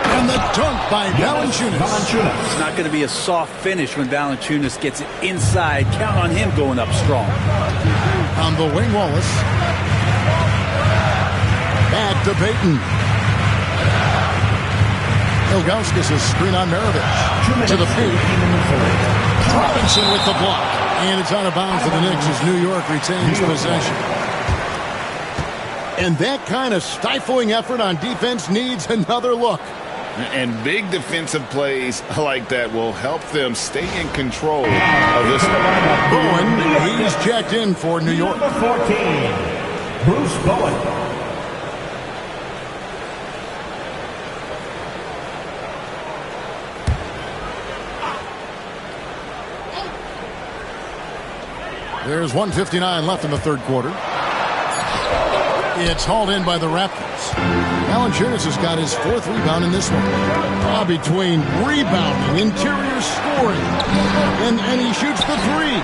And the dunk by Valanciunas. It's not going to be a soft finish when Valanciunas gets it inside. Count on him going up strong. On the wing, Wallace. Back to Payton. Ilgauskas' screen on Maravich. To the paint. Robinson with the block. And it's out of bounds for the Knicks as New York retains possession. And that kind of stifling effort on defense needs another look. And big defensive plays like that will help them stay in control of this. Bowen, he's checked in for New York. Number 14, Bruce Bowen. There's 1:59 left in the third quarter. It's hauled in by the Raptors. Valanciunas has got his 4th rebound in this one. Between rebounding, interior scoring, and he shoots the 3.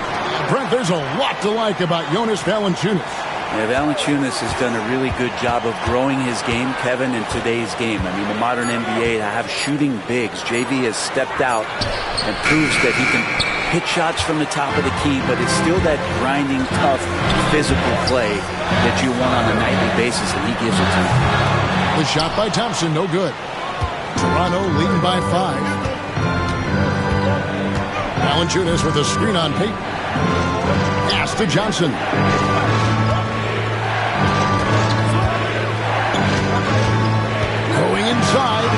Brent, there's a lot to like about Jonas Valanciunas. Yeah, Valanciunas has done a really good job of growing his game, Kevin, in today's game. I mean, the modern NBA, to have shooting bigs. JV has stepped out and proves that he can hit shots from the top of the key, but it's still that grinding, tough, physical play that you want on a nightly basis, and he gives it to you. The shot by Thompson, no good. Toronto leading by 5. Valanciunas with a screen on Payton. Pass to Johnson. Going inside.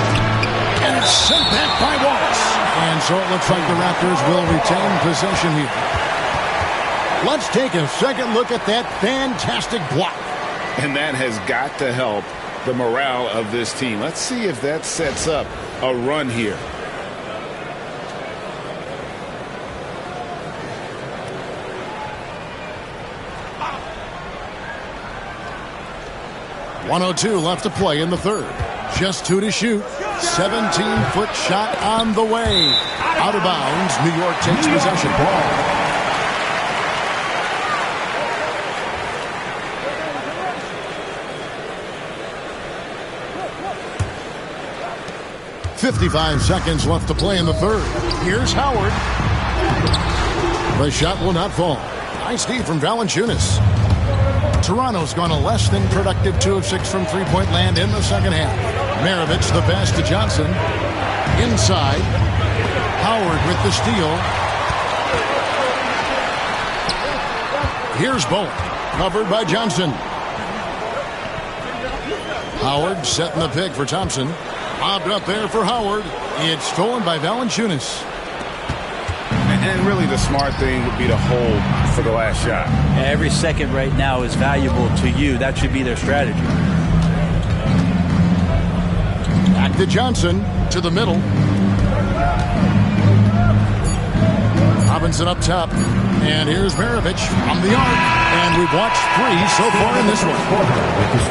And it's sent back by Wallace. And so it looks like the Raptors will retain possession here. Let's take a second look at that fantastic block. And that has got to help the morale of this team. Let's see if that sets up a run here. 1:02 left to play in the third. Just 2 to shoot. 17-foot shot on the way. Out of bounds. New York takes possession. Ball. 55 seconds left to play in the third. Here's Howard. The shot will not fall. Nice D from Valanciunas. Toronto's gone a less than productive 2 of 6 from three-point land in the second half. Maravich the pass to Johnson. Inside. Howard with the steal. Here's Bowen. Covered by Johnson. Howard setting the pick for Thompson. Lobbed up there for Howard. It's stolen by Valanciunas. And really the smart thing would be to hold for the last shot. Every second right now is valuable to you. That should be their strategy. Back to Johnson. To the middle. Robinson up top. And here's Maravich from the arc. And we've watched 3 so far in this one.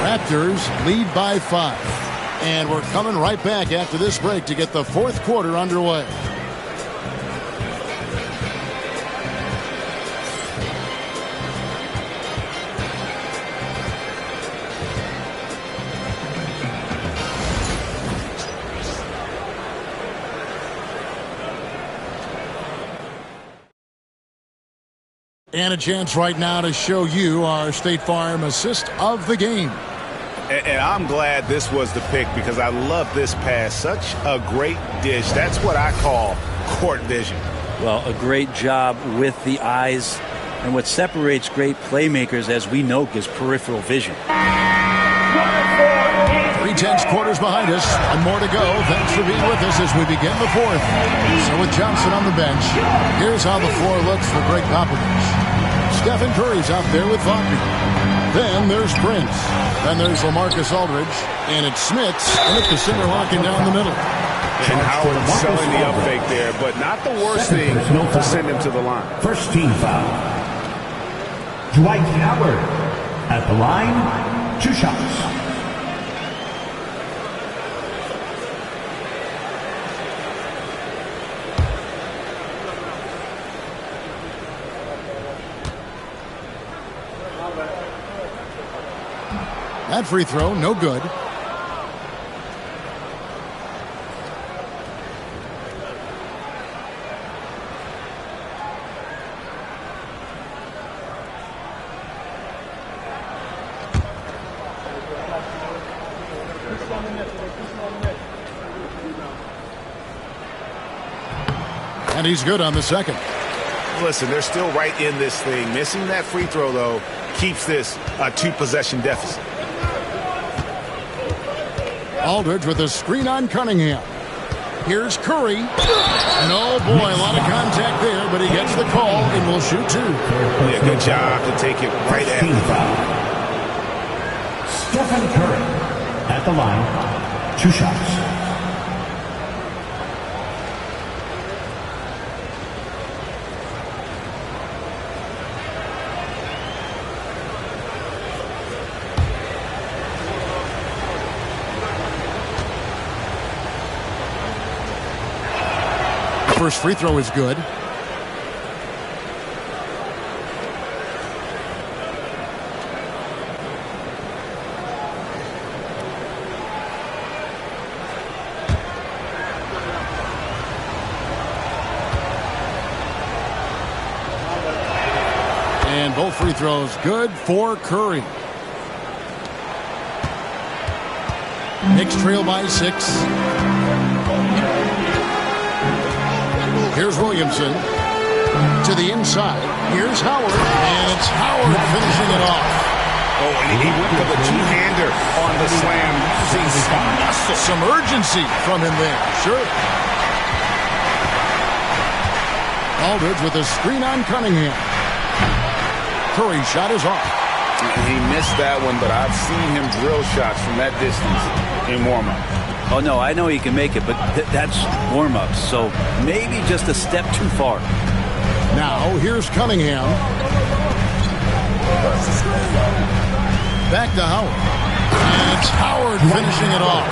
Raptors lead by 5. And we're coming right back after this break to get the fourth quarter underway. And a chance right now to show you our State Farm assist of the game. And I'm glad this was the pick because I love this pass. Such a great dish. That's what I call court vision. Well, a great job with the eyes. And what separates great playmakers, as we know, is peripheral vision. 3/10 quarters behind us. One more to go. Thanks for being with us as we begin the fourth. So with Johnson on the bench, here's how the floor looks for Greg Popovich. Stephen Curry's out there with Vaughn. Then there's Prince. Then there's LaMarcus Aldridge. And it's Smits. And it's the center locking down the middle. And Howard selling the up fake there, but not the worst thing to send him to the line. First team foul. Dwight Howard at the line. 2 shots. That free throw, no good. And he's good on the second. Listen, they're still right in this thing. Missing that free throw, though, keeps this a 2-possession deficit. Aldridge with a screen on Cunningham. Here's Curry. And oh boy, a lot of contact there, but he gets the call and will shoot 2. Yeah, good job to take it right at him. Stephen Curry at the line. 2 shots. First free throw is good. And both free throws good for Curry. Knicks trail by 6. Here's Williamson to the inside. Here's Howard, and it's Howard finishing it off. Oh, and he went for the two-hander on the slam. Some urgency from him there, sure. Aldridge with a screen on Cunningham. Curry's shot is off. He missed that one, but I've seen him drill shots from that distance in warm-up. Oh, no, I know he can make it, but that's warm-up, so maybe just a step too far. Now, here's Cunningham. Back to Howard. And it's Howard finishing it off.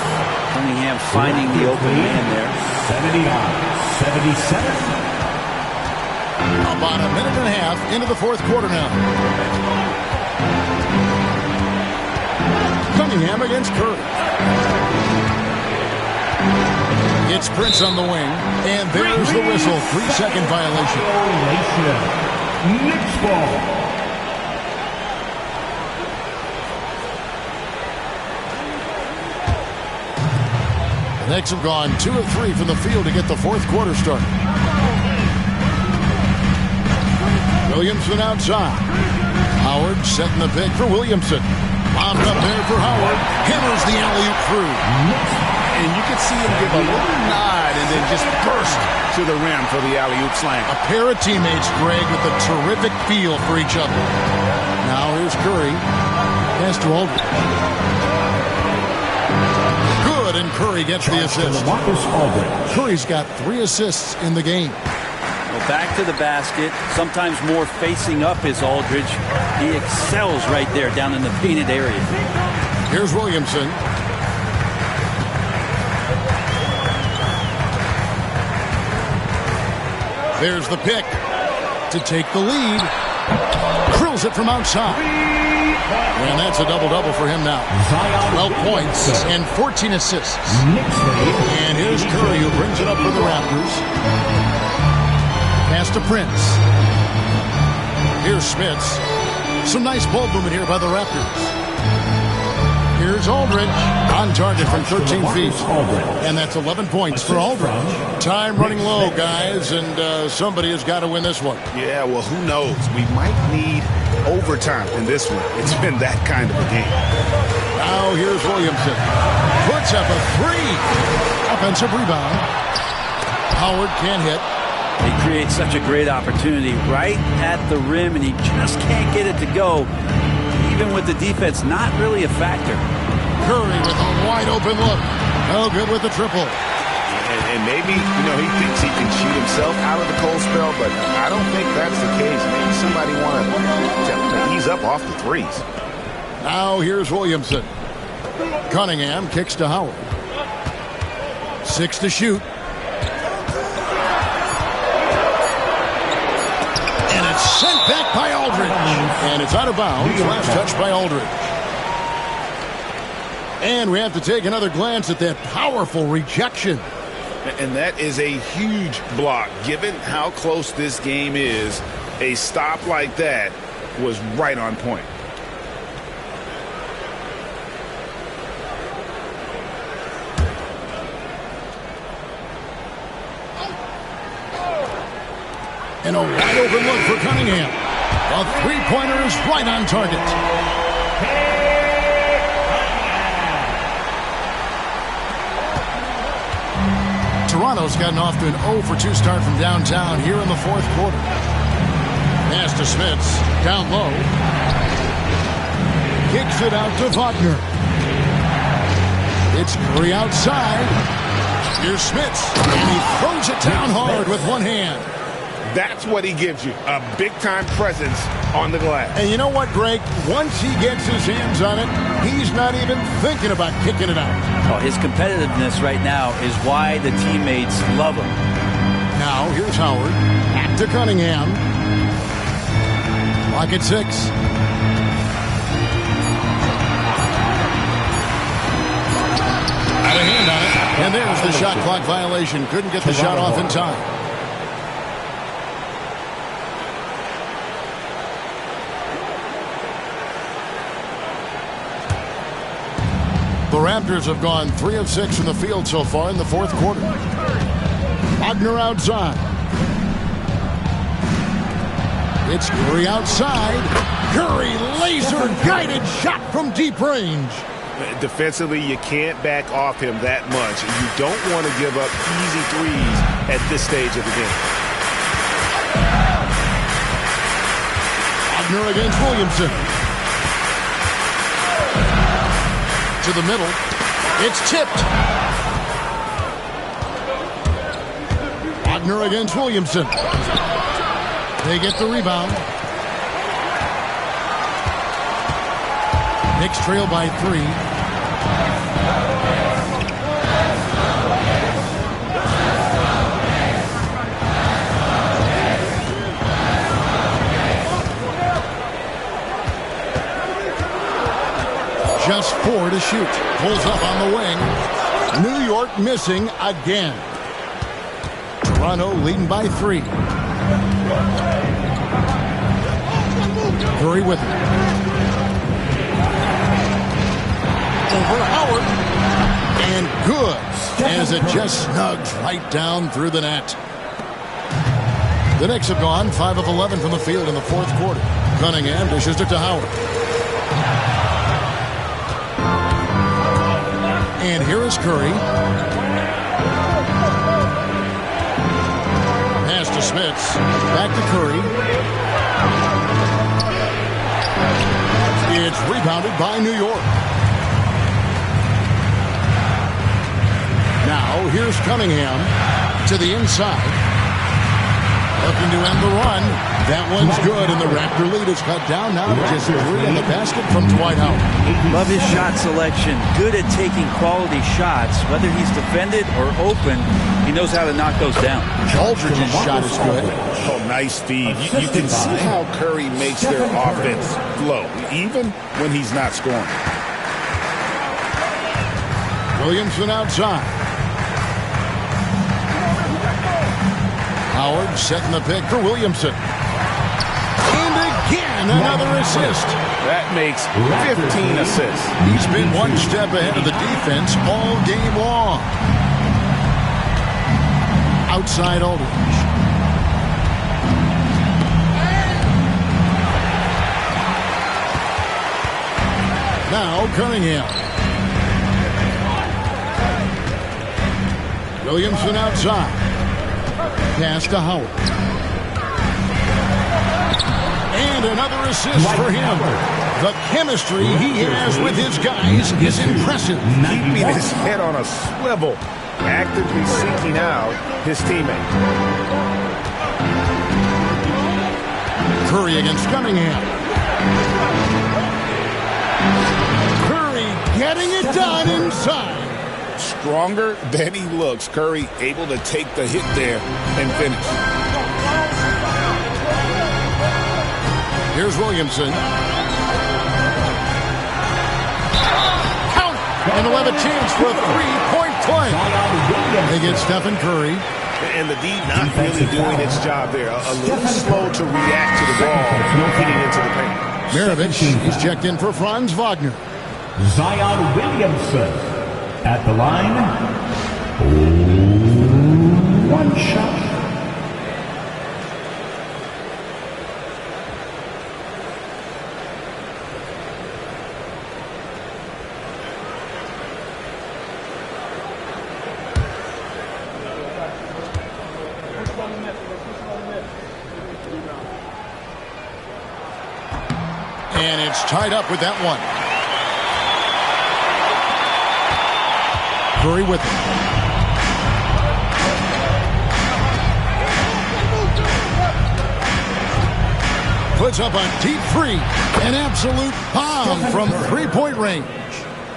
Cunningham finding the open man there. 79-77. About a minute and a half into the fourth quarter now. Cunningham against Curry. It's Prince on the wing, and there's the whistle. 3-second violation. Next ball. The Knicks have gone 2 of 3 from the field to get the fourth quarter started. Williamson outside. Howard setting the pick for Williamson. Bombed up there for Howard. Hammers the alley-oop through. And you can see him give a little nod and then just burst to the rim for the alley-oop slam. A pair of teammates, Greg, with a terrific feel for each other. Now here's Curry. Pass to Aldridge. Good, and Curry gets the assist. Curry's got 3 assists in the game. Well, back to the basket, sometimes more facing up is Aldridge. He excels right there down in the painted area. Here's Williamson. There's the pick to take the lead. Drills it from outside. And that's a double-double for him now. 12 points and 14 assists. And here's Curry, who brings it up for the Raptors. Pass to Prince. Here's Smits. Some nice ball movement here by the Raptors. Here's Aldridge on target from 13 feet. And that's 11 points for Aldridge. Time running low, guys, and somebody has got to win this one. Yeah, well, who knows? We might need overtime in this one. It's been that kind of a game. Now here's Williamson. Puts up a 3. Offensive rebound. Howard can't hit. He creates such a great opportunity right at the rim, and he just can't get it to go. Even with the defense, not really a factor. Curry with a wide open look. No good with the triple. And maybe, he thinks he can shoot himself out of the cold spell, but I don't think that's the case. Maybe somebody want to ease up off the threes. Now here's Williamson. Cunningham kicks to Howard. 6 to shoot. Sent back by Aldridge. And it's out of bounds. Last touch by Aldridge. And we have to take another glance at that powerful rejection. And that is a huge block. Given how close this game is, a stop like that was right on point. And a wide open look for Cunningham. A three-pointer is right on target. Toronto's gotten off to an 0 for 2 start from downtown here in the fourth quarter. Pass to Smits. Down low. Kicks it out to Wagner. It's Curry outside. Here's Smits. And he throws it down hard with one hand. That's what he gives you, a big-time presence on the glass. And you know what, Greg? Once he gets his hands on it, he's not even thinking about kicking it out. Oh, his competitiveness right now is why the teammates love him. Now, here's Howard. Back to Cunningham. Clock at 6. Out of hand on it. And there's the shot clock violation. Couldn't get the shot off in time. The Raptors have gone 3 of 6 from the field so far in the fourth quarter. Wagner outside. It's Curry outside. Curry laser-guided shot from deep range. Defensively, you can't back off him that much. You don't want to give up easy threes at this stage of the game. Wagner against Williamson. To the middle. It's tipped. Wagner against Williamson. They get the rebound. Knicks trail by 3. has 4 to shoot. Pulls up on the wing. New York missing again. Toronto leading by 3. Curry with it. Over Howard. And good. As it just snugs right down through the net. The Knicks have gone 5 of 11 from the field in the 4th quarter. Cunningham dishes it to Howard. And here is Curry. Pass to Smits. Back to Curry. It's rebounded by New York. Now here's Cunningham to the inside. Looking to end the run. That one's good, and the Raptor lead is cut down now to just 3 in the basket from Dwight Howard. Love his shot selection. Good at taking quality shots. Whether he's defended or open, he knows how to knock those down. Aldridge's shot is good. Oh, nice feed. You can see how Curry makes their offense flow, even when he's not scoring. Williamson outside. Howard setting the pick for Williamson. And again, another assist. That makes 15 assists. He's been one step ahead of the defense all game long. Outside Aldridge. Now Cunningham. Williamson outside. Pass to Howard. And another assist for him. The chemistry he has with his guys is impressive. Keeping his head on a swivel, actively seeking out his teammate. Curry against Cunningham. Curry getting it done inside. Stronger than he looks. Curry able to take the hit there and finish. Here's Williamson. Count! And they'll have a chance for a 3-point play. They get Stephen Curry. And the D not really doing its job there. A little slow to react to the ball getting into the paint. Maravich, he's checked in for Franz Wagner. Zion Williamson. At the line, 1 shot. And it's tied up with that one. Curry with it. Puts up a deep 3. An absolute bomb from 3-point range.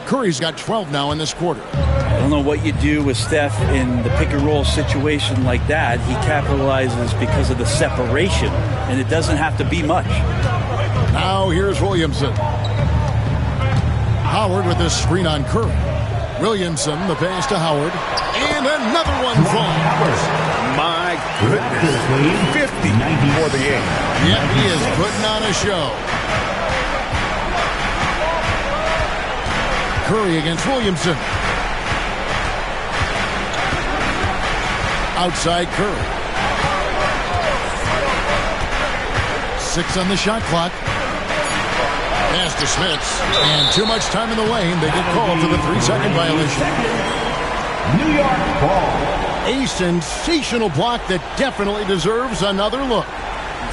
Curry's got 12 now in this quarter. I don't know what you do with Steph in the pick-and-roll situation like that. He capitalizes because of the separation, and it doesn't have to be much. Now here's Williamson. Howard with this screen on Curry. Williamson, the pass to Howard. And another one falls. My goodness. 50 for the game. Yep, he is putting on a show. Curry against Williamson. Outside Curry. 6 on the shot clock. Pass to Smits, and too much time in the lane. They get called for the 3-second violation. New York ball. A sensational block that definitely deserves another look.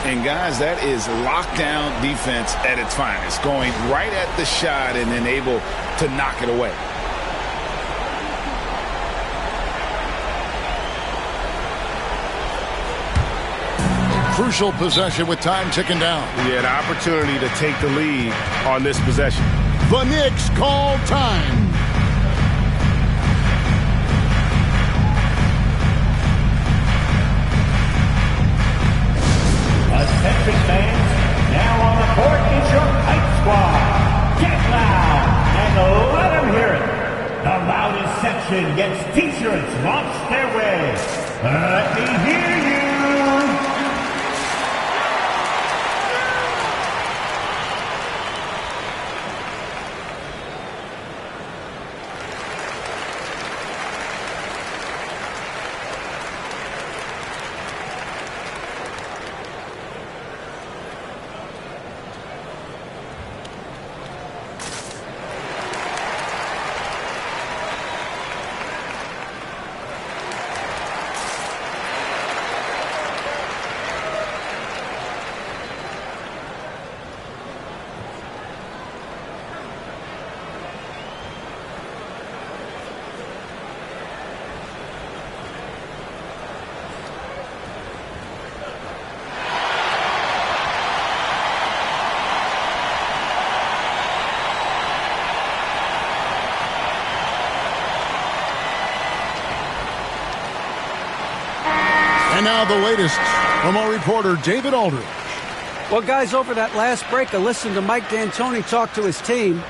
And guys, that is lockdown defense at its finest. Going right at the shot and then able to knock it away. Crucial possession with time ticking down. He had an opportunity to take the lead on this possession. The Knicks call time. Attention fans, now on the court is your hype squad. Get loud and Let me hear you. And now the latest from our reporter, David Aldridge. Well, guys, over that last break, I listened to Mike D'Antoni talk to his team.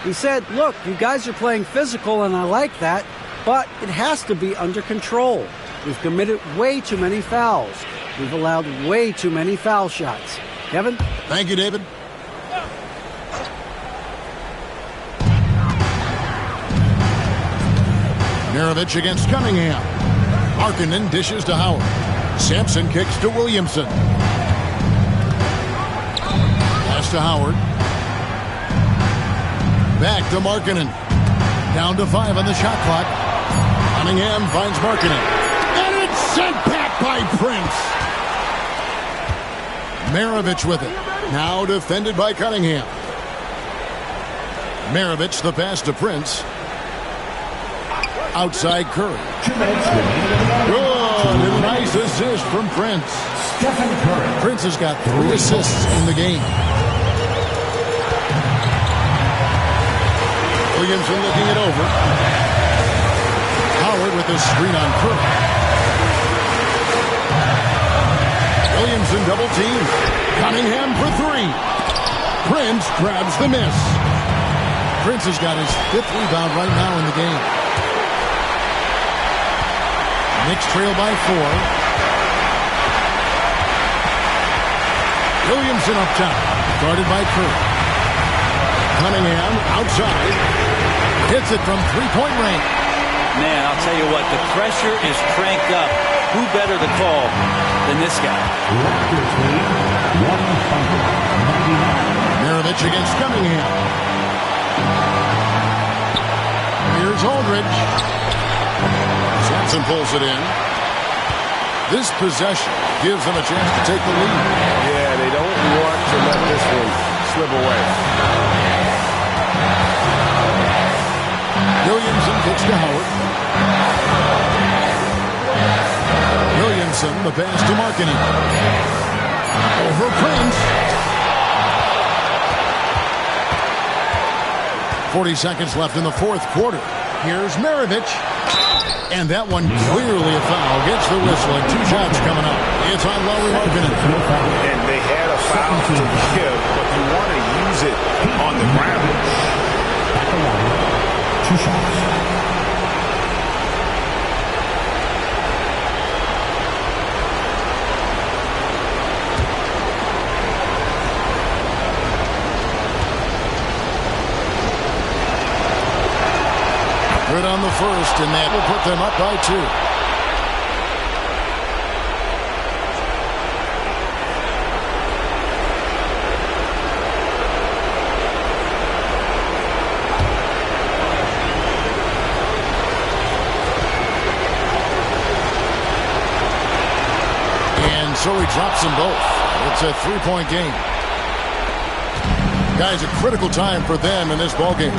He said, look, you guys are playing physical, and I like that, but it has to be under control. We've committed way too many fouls. We've allowed way too many foul shots. Kevin? Thank you, David. Maravich against Cunningham. Markkanen dishes to Howard. Sampson kicks to Williamson. Pass to Howard. Back to Markkanen. Down to 5 on the shot clock. Cunningham finds Markkanen. And it's sent back by Prince. Maravich with it. Now defended by Cunningham. Maravich the pass to Prince. Outside Curry. Good and nice assist from Prince. Prince has got 3 assists in the game. Williamson looking it over. Howard with a screen on Curry. Williamson double team. Cunningham for 3. Prince grabs the miss. Prince has got his 5th rebound right now in the game. Knicks trail by 4. Williamson up top. Guarded by Curry. Cunningham outside. Hits it from 3-point range. Man, I'll tell you what, the pressure is cranked up. Who better to call than this guy? Maravich against Cunningham. Here's Aldridge. Sampson pulls it in. This possession gives them a chance to take the lead. Yeah, they don't want to let this one slip away. Williamson kicks to Howard. Williamson, the pass to Markkanen. Over Prince. 40 seconds left in the 4th quarter. Here's Maravich. And that one clearly a foul. Gets the whistle and 2 shots coming up. It's on Lauri Markkanen. And they had a foul to give, but you want to use it on the ground. 2 shots. Good on the first, and that will put them up by 2. And so he drops them both. It's a 3-point game. Guys, a critical time for them in this ballgame.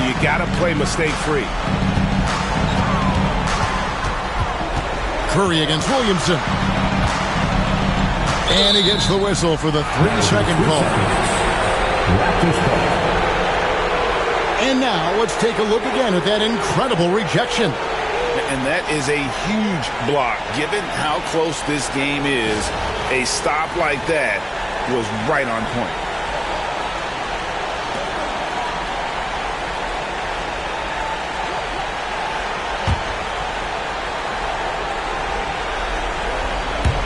You got to play mistake-free. Curry against Williamson. And he gets the whistle for the 3-second call. And now let's take a look again at that incredible rejection. And that is a huge block. Given how close this game is, a stop like that was right on point.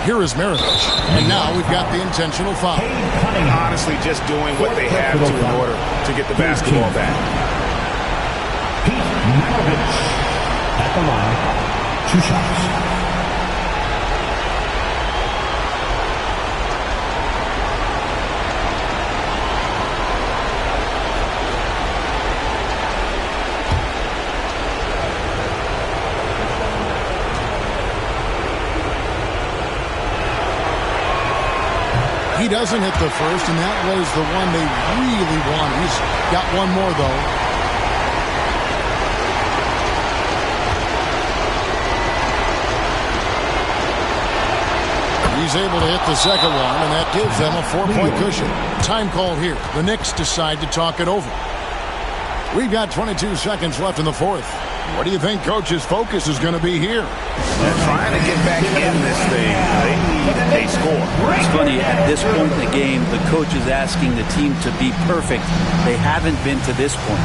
Here is Maravich. And now we've got the intentional foul. Honestly, just doing what they have to in order to get the basketball back. Maravich at the line. 2 shots. He doesn't hit the first, and that was the one they really wanted. He's got one more, though. He's able to hit the second one, and that gives them a 4-point cushion. Time call here. The Knicks decide to talk it over. We've got 22 seconds left in the fourth. What do you think Coach's focus is going to be here? They're trying to get back in this thing. They need a score. It's funny, at this point in the game, the coach is asking the team to be perfect. They haven't been to this point.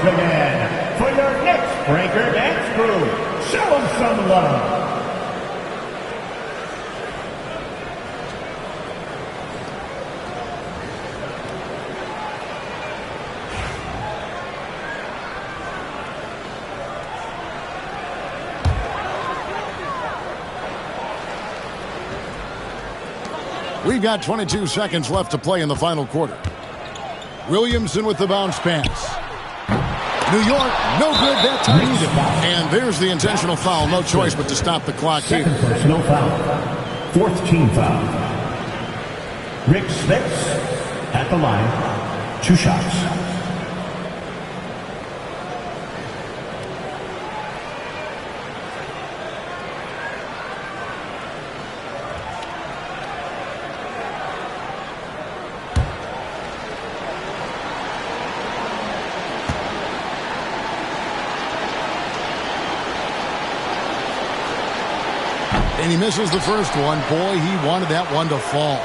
Again, for your next breaker dance crew, show them some love. We've got 22 seconds left to play in the final quarter. Williamson with the bounce pass. New York, no good that time. And there's the intentional foul. No choice but to stop the clock here. Second personal foul. 4th team foul. Rick Smith at the line. 2 shots. And he misses the first one. Boy, he wanted that one to fall.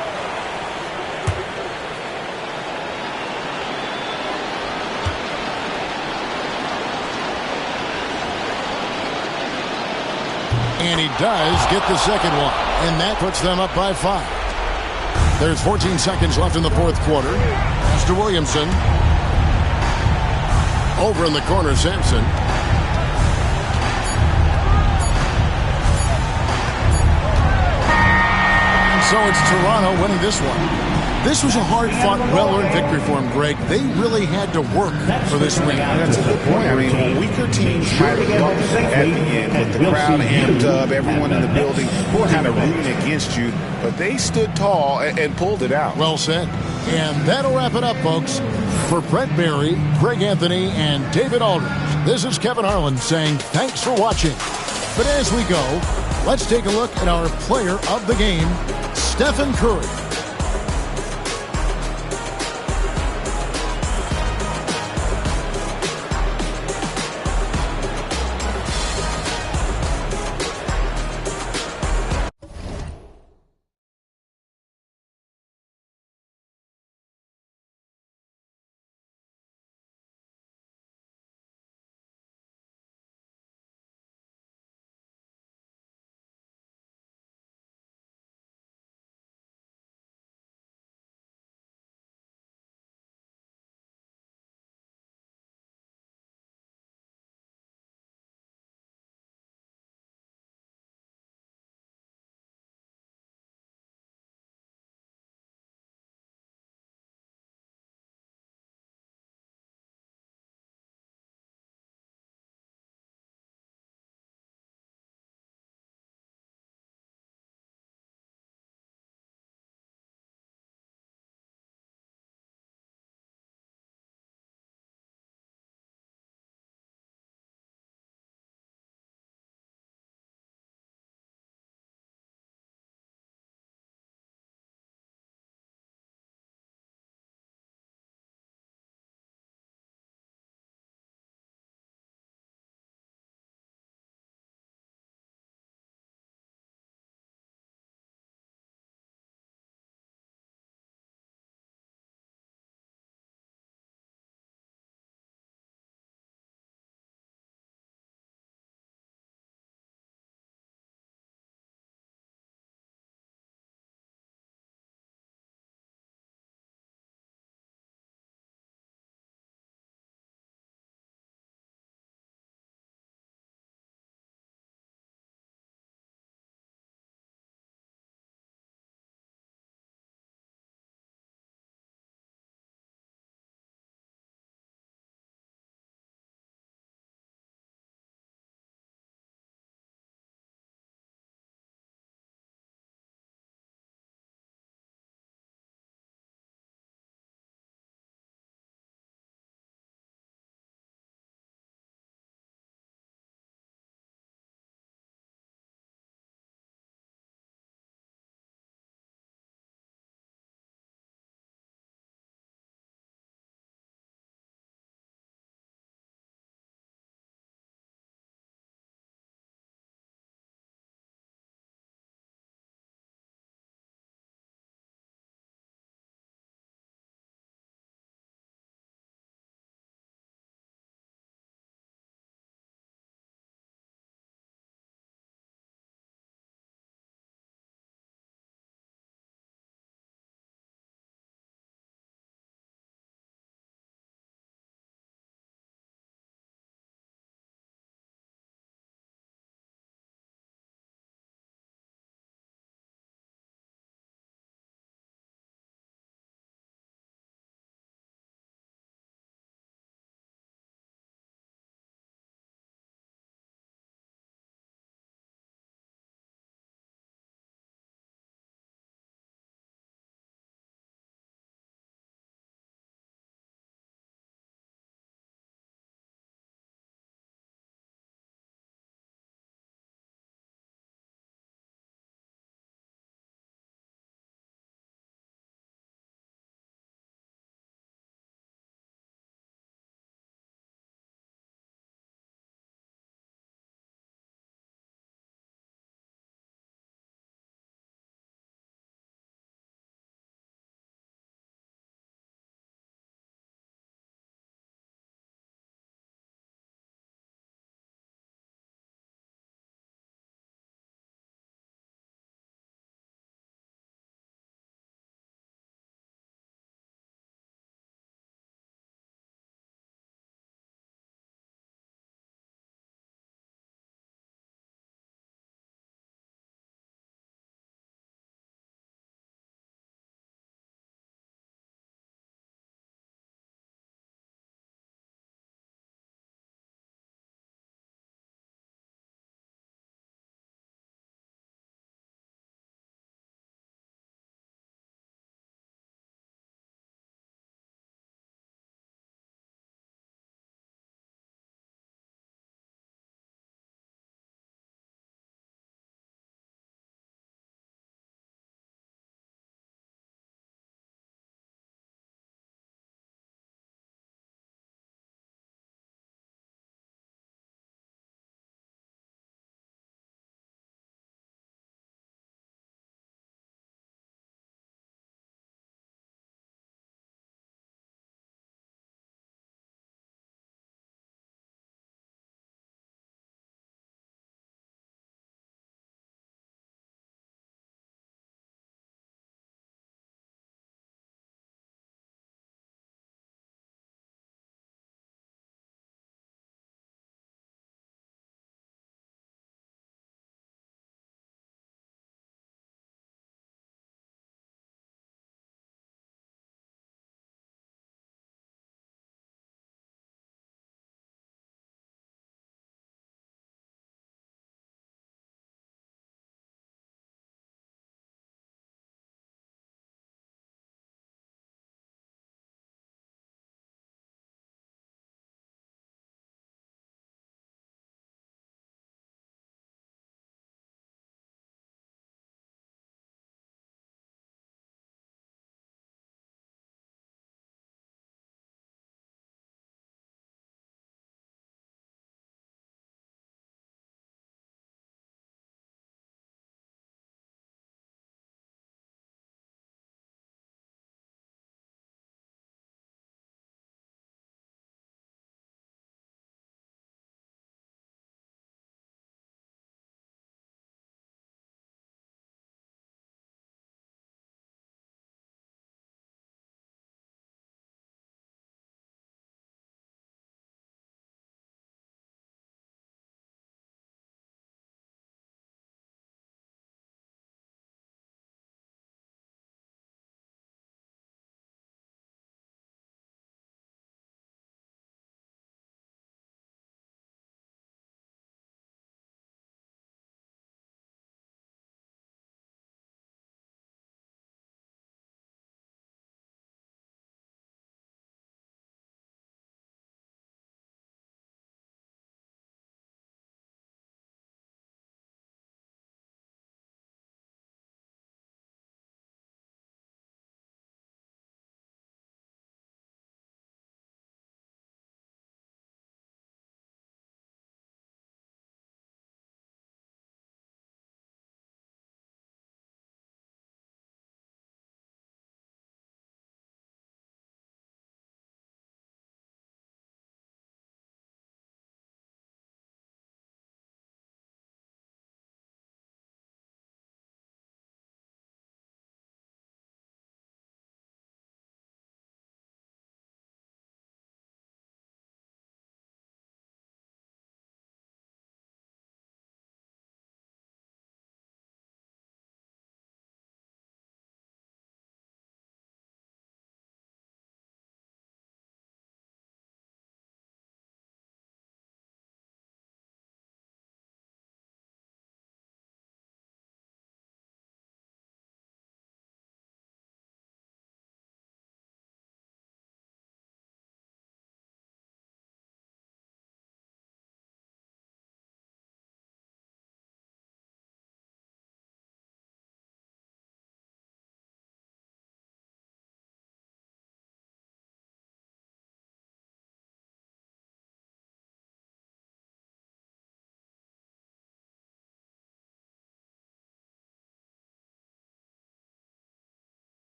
And he does get the second one. And that puts them up by 5. There's 14 seconds left in the fourth quarter. Mr. Williamson. Over in the corner, Sampson. So it's Toronto winning this one. This was a hard-fought, well-earned victory for them, Greg. They really had to work for this win. That's a good point. I mean, weaker teams might have gone at the end with the crowd amped up, everyone in the building kind of rooting against you, but they stood tall and pulled it out. Well said. And that'll wrap it up, folks. For Brett Barry, Greg Anthony, and David Aldridge, this is Kevin Harlan saying thanks for watching. But as we go, let's take a look at our player of the game, Stephen Curry.